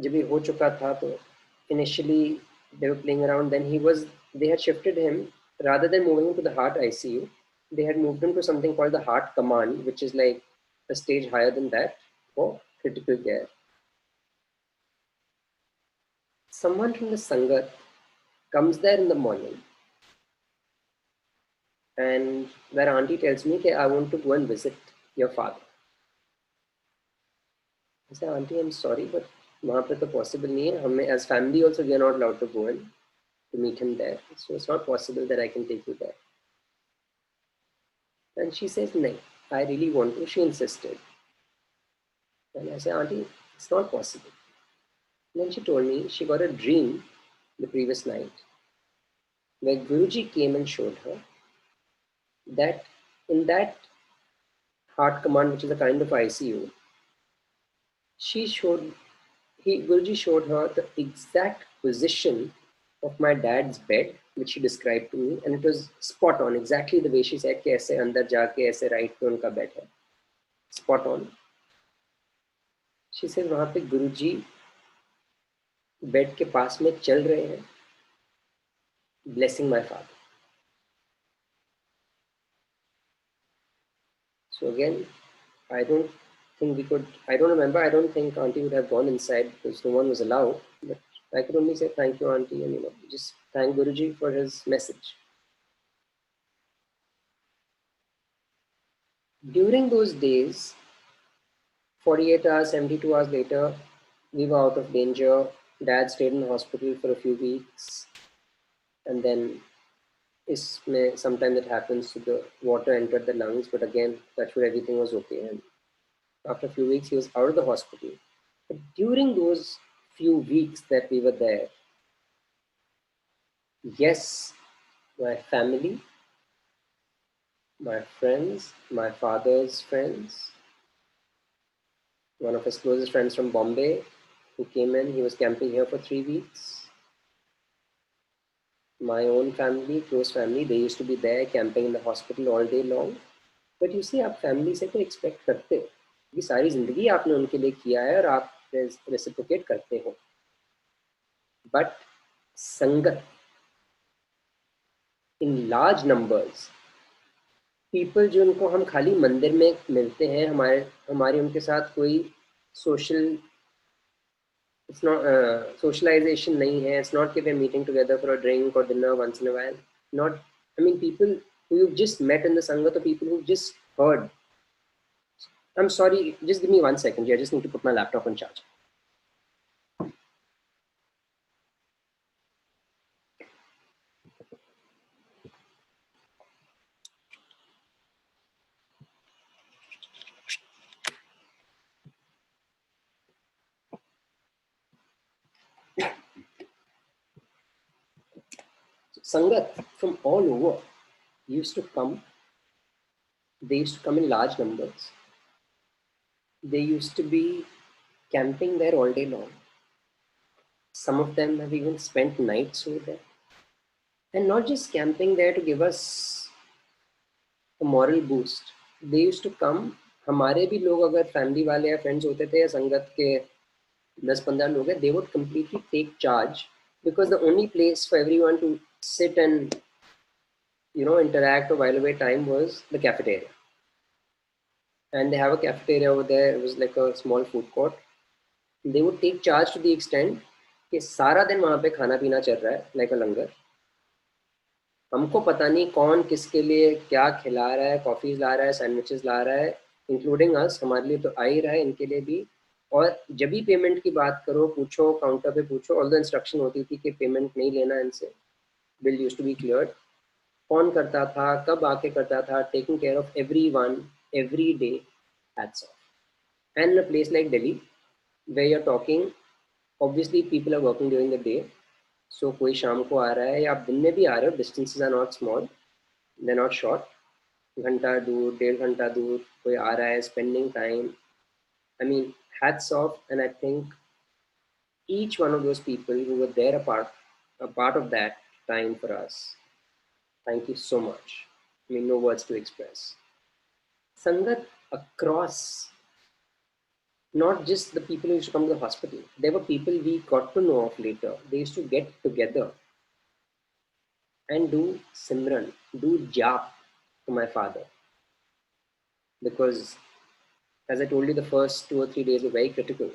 जब ये हो चुका था, तो initially they were playing around, then they had shifted him, rather than moving him to the heart ICU, they had moved him to something called the heart command, which is like a stage higher than that for critical care. Someone from the Sangat comes there in the morning, and where auntie tells me that I want to go and visit your father. I say, auntie, I'm sorry, but वहाँ पे तो possible नहीं है. हमें as family also we are not allowed to go and to meet him there, so it's not possible that I can take you there. And she says, no, I really want to. She insisted, and I say, auntie, it's not possible. And then she told me she got a dream the previous night where Guruji came and showed her that in that heart command, which is a kind of ICU, Guruji showed her the exact position of my dad's bed, which she described to me, and it was spot on, exactly the way she said कि ऐसे अंदर जाके ऐसे right पे उनका bed है, spot on. She said वहाँ पे गुरुजी बेड के पास में चल रहे हैं, blessing my father. So again, I don't remember, I don't think auntie would have gone inside because no one was allowed, but I could only say thank you, auntie, and just thank Guruji for his message. During those days, 48 hours, 72 hours later, we were out of danger. Dad stayed in the hospital for a few weeks, and then sometimes it happens, so the water entered the lungs, but again, that's where everything was okay. And after a few weeks, he was out of the hospital. But during those few weeks that we were there, yes, my family, my friends, my father's friends, one of his closest friends from Bombay who came in. He was camping here for 3 weeks. My own family, close family, they used to be there camping in the hospital all day long. But you see, आप family से तो expect करते हो कि सारी जिंदगी आपने उनके लिए किया है और आप रेसिप्रोकेट करते हो. बट संगत इन लार्ज नंबर्स, पीपल जिनको हम खाली मंदिर में मिलते हैं, हमारी उनके साथ कोई social it's not socialization nahi hai. It's not that we're meeting together for a drink or dinner once in a while. Not, I mean, people who you've just met in the Sangat or people who've just heard. I'm sorry, just give me 1 second here. I just need to put my laptop on charge. Sangat from all over used to come. They used to come in large numbers. They used to be camping there all day long. Some of them have even spent nights over there. And not just camping there to give us a moral boost. They used to come. हमारे भी लोग अगर family वाले या friends होते थे या संगत के 10-15 लोग हैं, they would completely take charge because the only place for everyone to sit and interact or while away time was the cafeteria. And they have a cafeteria over there. It was like a small food court. They would take charge to the extent कि सारा दिन वहाँ पे खाना पीना चल रहा है like a लंगर. हमको पता नहीं कौन किसके लिए क्या खिला रहा है, कॉफ़ीज ला रहा है, सैंडविचेस ला रहा है, इंक्लूडिंग अस. हमारे लिए तो आ ही रहा है, इनके लिए भी. और जब भी पेमेंट की बात करो, पूछो काउंटर पे पूछो, ऑल द इंस्ट्रक्शन होती थी कि पेमेंट नहीं लेना इनसे, bill used to be cleared. कौन करता था, कब आके करता था, taking care of everyone every day. Hats off. And in a place like Delhi where you are talking, obviously people are working during the day. So कोई शाम को आ रहा है या आप दिन में भी आ रहे हो, distances are not small, they not short. घंटा दूर, 1.5 घंटा दूर कोई आ रहा है, spending time. I mean, hats off, and I think each one of those people who were there a part of that time for us, thank you so much. I mean, no words to express. Sangat across, not just the people who used to come to the hospital. There were people we got to know of later. They used to get together and do Simran, do Jap to my father. Because, as I told you, the first 2 or 3 days were very critical.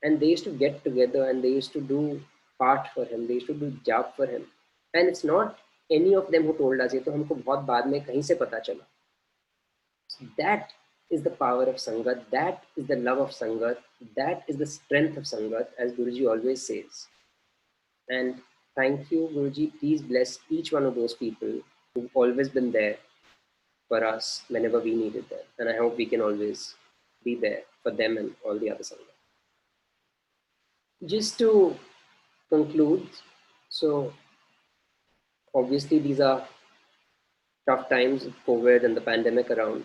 And they used to get together and they used to do part for him. They used to do Jap for him. And it's not any of them who told us, ये तो हमको बहुत बाद में कहीं से पता चला. That is the power of Sangat. That is the love of Sangat. That is the strength of Sangat, as Guruji always says. And thank you, Guruji. Please bless each one of those people who've always been there for us whenever we needed them. And I hope we can always be there for them and all the other Sangat. Just to conclude, so obviously these are tough times with COVID and the pandemic around.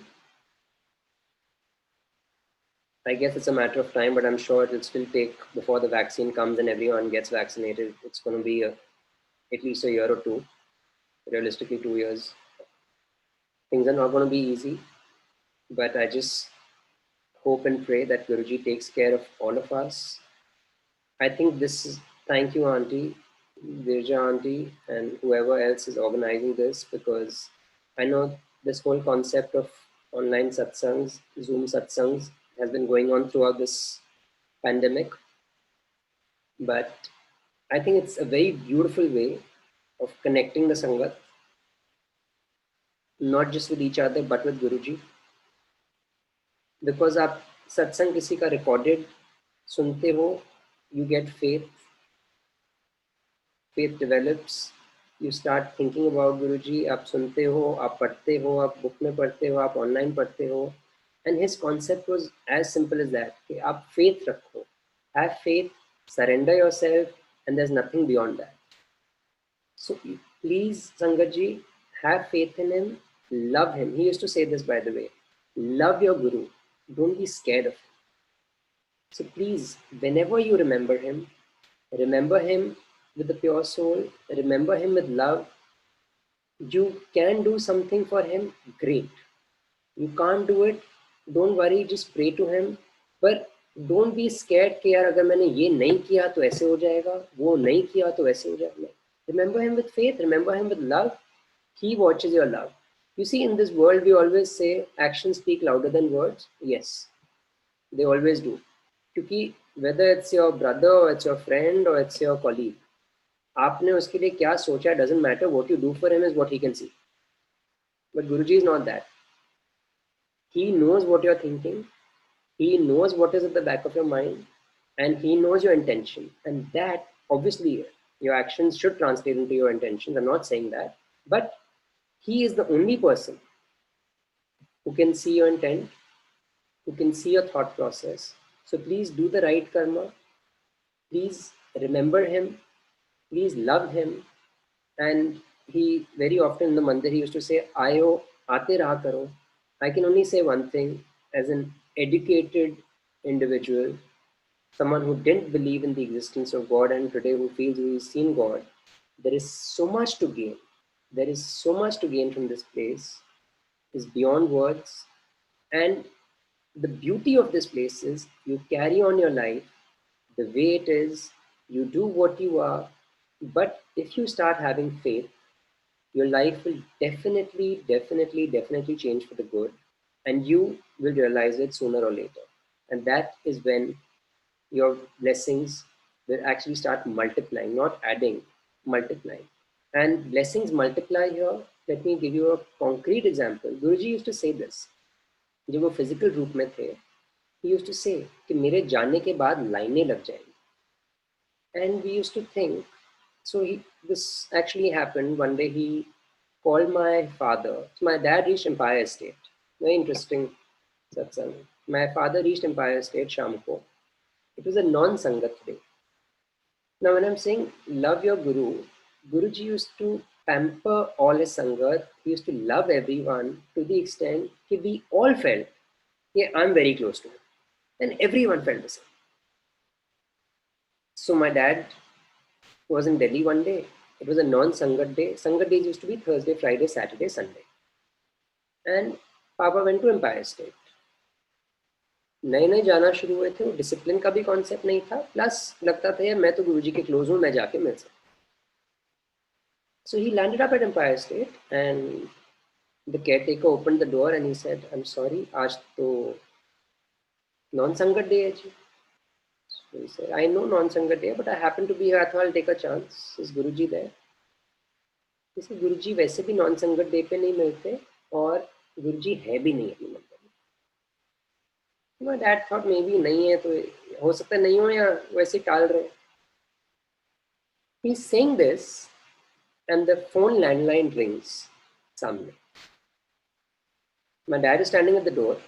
I guess it's a matter of time, but I'm sure it'll still take before the vaccine comes and everyone gets vaccinated. It's going to be at least a year or two, realistically 2 years. Things are not going to be easy, but I just hope and pray that Guruji takes care of all of us. I think this is, thank you, Auntie, Virja Auntie, and whoever else is organizing this, because I know this whole concept of online satsangs, Zoom satsangs, has been going on throughout this pandemic. But I think it's a very beautiful way of connecting the Sangat, not just with each other, but with Guruji. Because आप सत्संग किसी का recorded सुनते हो, you get faith. Faith develops. You start thinking about Guruji. आप सुनते हो, आप पढ़ते हो, आप book में पढ़ते हो, आप online पढ़ते हो. And his concept was as simple as that. कि आप faith रखो. Have faith, surrender yourself, and there's nothing beyond that. So please, Sangat ji, have faith in him, love him. He used to say this, by the way. Love your Guru. Don't be scared of him. So please, whenever you remember him with the pure soul, remember him with love. You can do something for him, great. You can't do it, don't worry, just pray to him. But don't be scared कि यार अगर मैंने ये नहीं किया तो ऐसे हो जाएगा, वो नहीं किया तो ऐसे हो जाएगा. Remember him with faith, remember him with love. He watches your love. You see, in this world we always say actions speak louder than words. Yes, they always do. क्योंकि whether it's your brother or it's your friend or it's your colleague, आपने उसके लिए क्या सोचा doesn't matter. What you do for him is what he can see. But Guruji is not that. He knows what you're thinking. He knows what is at the back of your mind, and he knows your intention. And that, obviously, your actions should translate into your intentions. I'm not saying that. But he is the only person who can see your intent, who can see your thought process. So please do the right karma. Please remember him. Please love him. And he very often in the mandir, he used to say, Ayo, aate raha karo. I can only say one thing as an educated individual, someone who didn't believe in the existence of God and today who feels he's seen God, there is so much to gain. There is so much to gain from this place. It's beyond words. And the beauty of this place is you carry on your life the way it is, you do what you are, but if you start having faith, your life will definitely change for the good, and you will realize it sooner or later. And that is when your blessings will actually start multiplying, not adding, multiplying. And blessings multiply here. Let me give you a concrete example. Guruji used to say this. जब वो physical रूप में थे, he used to say कि मेरे जाने के बाद लाइनें लग जाएंगी. And we used to think, so this actually happened. One day he called my father. So my dad reached Empire State. Very interesting satsang. My father reached Empire State Sham ko. It was a non-sangat day. Now when I'm saying love your guru, Guruji used to pamper all his sangat. He used to love everyone to the extent that we all felt, yeah, I'm very close to him. And everyone felt the same. So my dad was in Delhi one day. It was a non-sangat day. Sangat days used to be Thursday, Friday, Saturday, Sunday. And Papa went to Empire State. नए नए जाना शुरू हुए थे, discipline का भी concept नहीं था, प्लस लगता था यार मैं तो गुरुजी के क्लोज हूँ, मैं जाके मिल सकता. So he landed up at Empire State and the caretaker opened the door and he said, I'm sorry, आज तो non-sangat day है जी. So he said, I know non-sangat day, but I happen to be here. I thought I'll take a chance. Is Guruji there? He said, Guruji वैसे भी non-sangat day पे नहीं मिलते और गुरुजी है भी नहीं अपने मंदिर में. My dad thought maybe नहीं है, तो हो सकता है नहीं हो या वैसे टाल रहे. He's saying this and the phone landline rings सामने. My dad is standing at the door.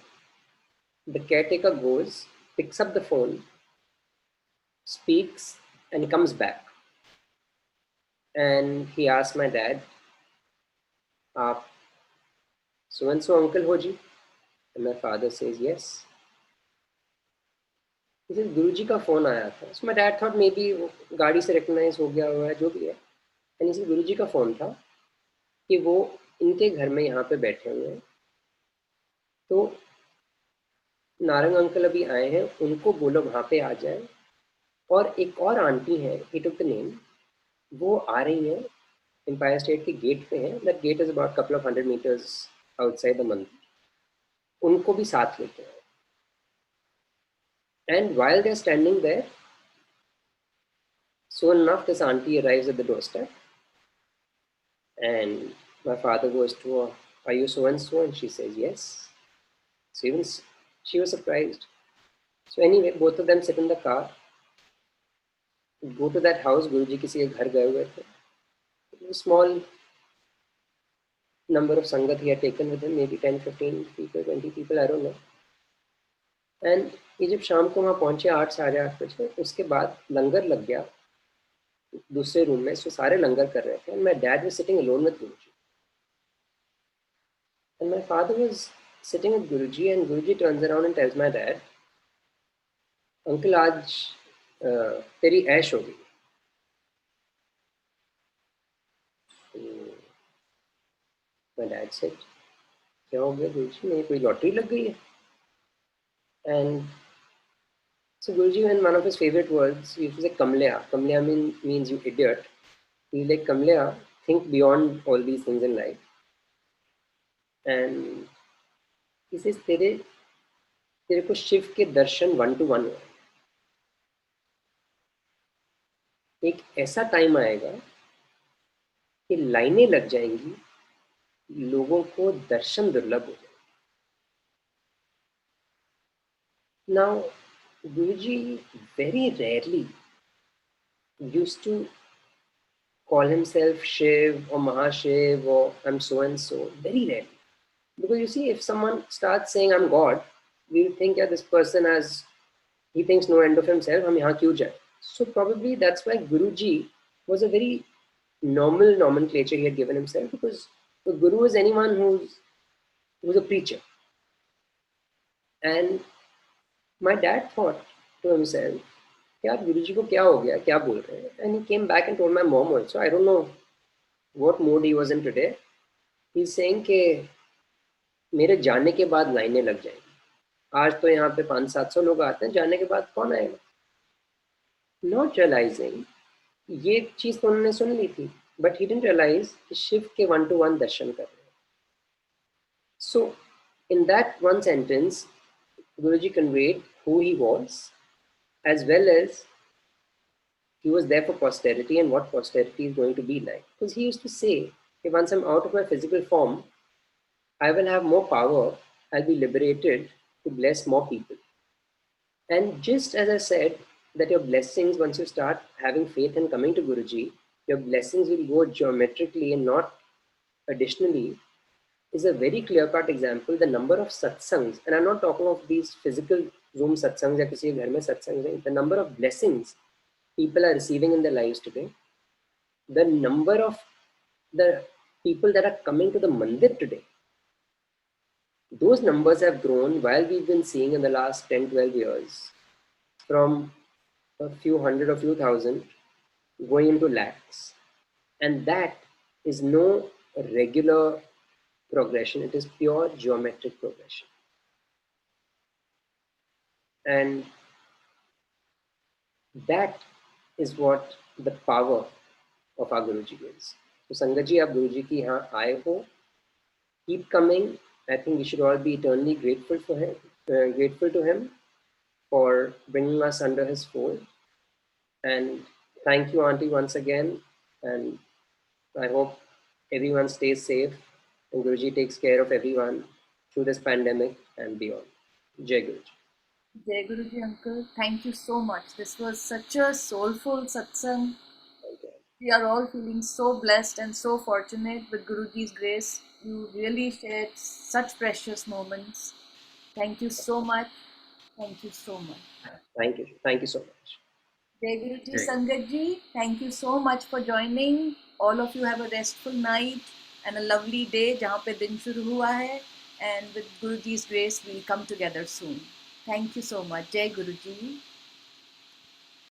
The caretaker goes, picks up the phone, speaks, and comes back. And he asks my dad, "Aap so and so uncle ho ji?" And my father says, "Yes." He says, "Guruji का phone आया था." So my dad thought maybe गाड़ी से recognize हो गया हुआ है, जो भी है. And he says, "Guruji का phone था कि वो इनके घर में यहाँ पे बैठे हुए हैं, तो नारंग अंकल अभी आए हैं, उनको बोलो वहाँ पे आ जाए, और एक और आंटी है, he took the name, वो आ रही है, एम्पायर स्टेट के गेट पे है. That get is about couple of 100 meters outside the मंदिर. उनको भी साथ लेते हैं. And while they're standing there, soon enough this auntie arrives at the doorstep and my father goes to her, "Are you so and so?" And she says yes. So even she was surprised. So anyway, both of them sit in the car, go to that house. Guruji किसी के घर गए हुए थे. A small number of sangat he had taken with him, maybe 10, 15 people, 20 people, I don't know. And ये जब शाम को वहाँ पहुँचे 8 साढ़े 8 बजे, उसके बाद लंगर लग गया दूसरे रूम में. सो सारे लंगर कर रहे थे. And my dad was sitting alone with Guruji. And my father was sitting with Guruji, and Guruji turns around and tells my dad, uncle आज तेरी ऐश हो गई. My dad said, क्या हो गया गुरुजी, नहीं कोई लॉटरी लग गई है? And so Guruji, in one of his favorite words, he used to say Kamlaya. Kamlaya means you idiot. He's like, Kamlaya, think beyond all these things in life. And he says, तेरे को शिव के दर्शन 1-to-1 हुए. एक ऐसा time आएगा कि लाइनें लग जाएंगी, लोगों को दर्शन दुर्लभ हो जाएंगे. Now, Guruji very rarely used to call himself Shiv or Mahashiv or I'm so and so. Very rarely. Because you see, if someone starts saying I'm God, we'll think, yeah, this person he thinks no end of himself, hum yahan kyun jaye? So probably that's why Guruji was a very normal nomenclature he had given himself, because the Guru is anyone who's a preacher. And my dad thought to himself, यार गुरुजी को क्या हो गया, क्या बोल रहे हैं? And he came back and told my mom also. I don't know what mood he was in today. He's saying कि मेरे जाने के बाद लाइनें लग जाएंगी. आज तो यहाँ पे 500-700 लोग आते हैं, जाने के बाद कौन आएगा? Not realizing, ये चीज तो उन्होंने सुन ली थी, but he didn't realize कि शिव के 1-to-1 दर्शन कर रहे हैं. So in that one sentence, Guruji conveyed who he was, as well as he was there for posterity and what posterity is going to be like. Because he used to say, okay, once I'm out of my physical form, I will have more power, I'll be liberated to bless more people. And just as I said, that your blessings, once you start having faith and coming to Guruji, your blessings will go geometrically and not additionally, is a very clear-cut example. The number of satsangs, and I'm not talking of these physical room satsangs, या किसी घर में सत्संग नहीं, the number of blessings people are receiving in their lives today, the number of the people that are coming to the mandir today, those numbers have grown while we've been seeing in the last 10-12 years from a few hundred or few thousand going into lakhs. And that is no regular progression, it is pure geometric progression. And that is what the power of our Guruji is. So Sangat ji, aap Guruji ki yahan aaye ho, keep coming. I think we should all be eternally grateful for him, grateful to him for bringing us under his fold. And thank you, Auntie, once again. And I hope everyone stays safe and Guruji takes care of everyone through this pandemic and beyond. Jai Guruji. Jai Guruji, uncle. Thank you so much. This was such a soulful satsang. We are all feeling so blessed and so fortunate with Guruji's grace. You really shared such precious moments. Thank you so much. Thank you so much. Thank you. Thank you so much. Jai Guruji, Sangat ji, thank you so much for joining. All of you have a restful night and a lovely day जहाँ पे दिन शुरू हुआ है. And with Guruji's grace, we'll come together soon. Thank you so much. Jai Guruji.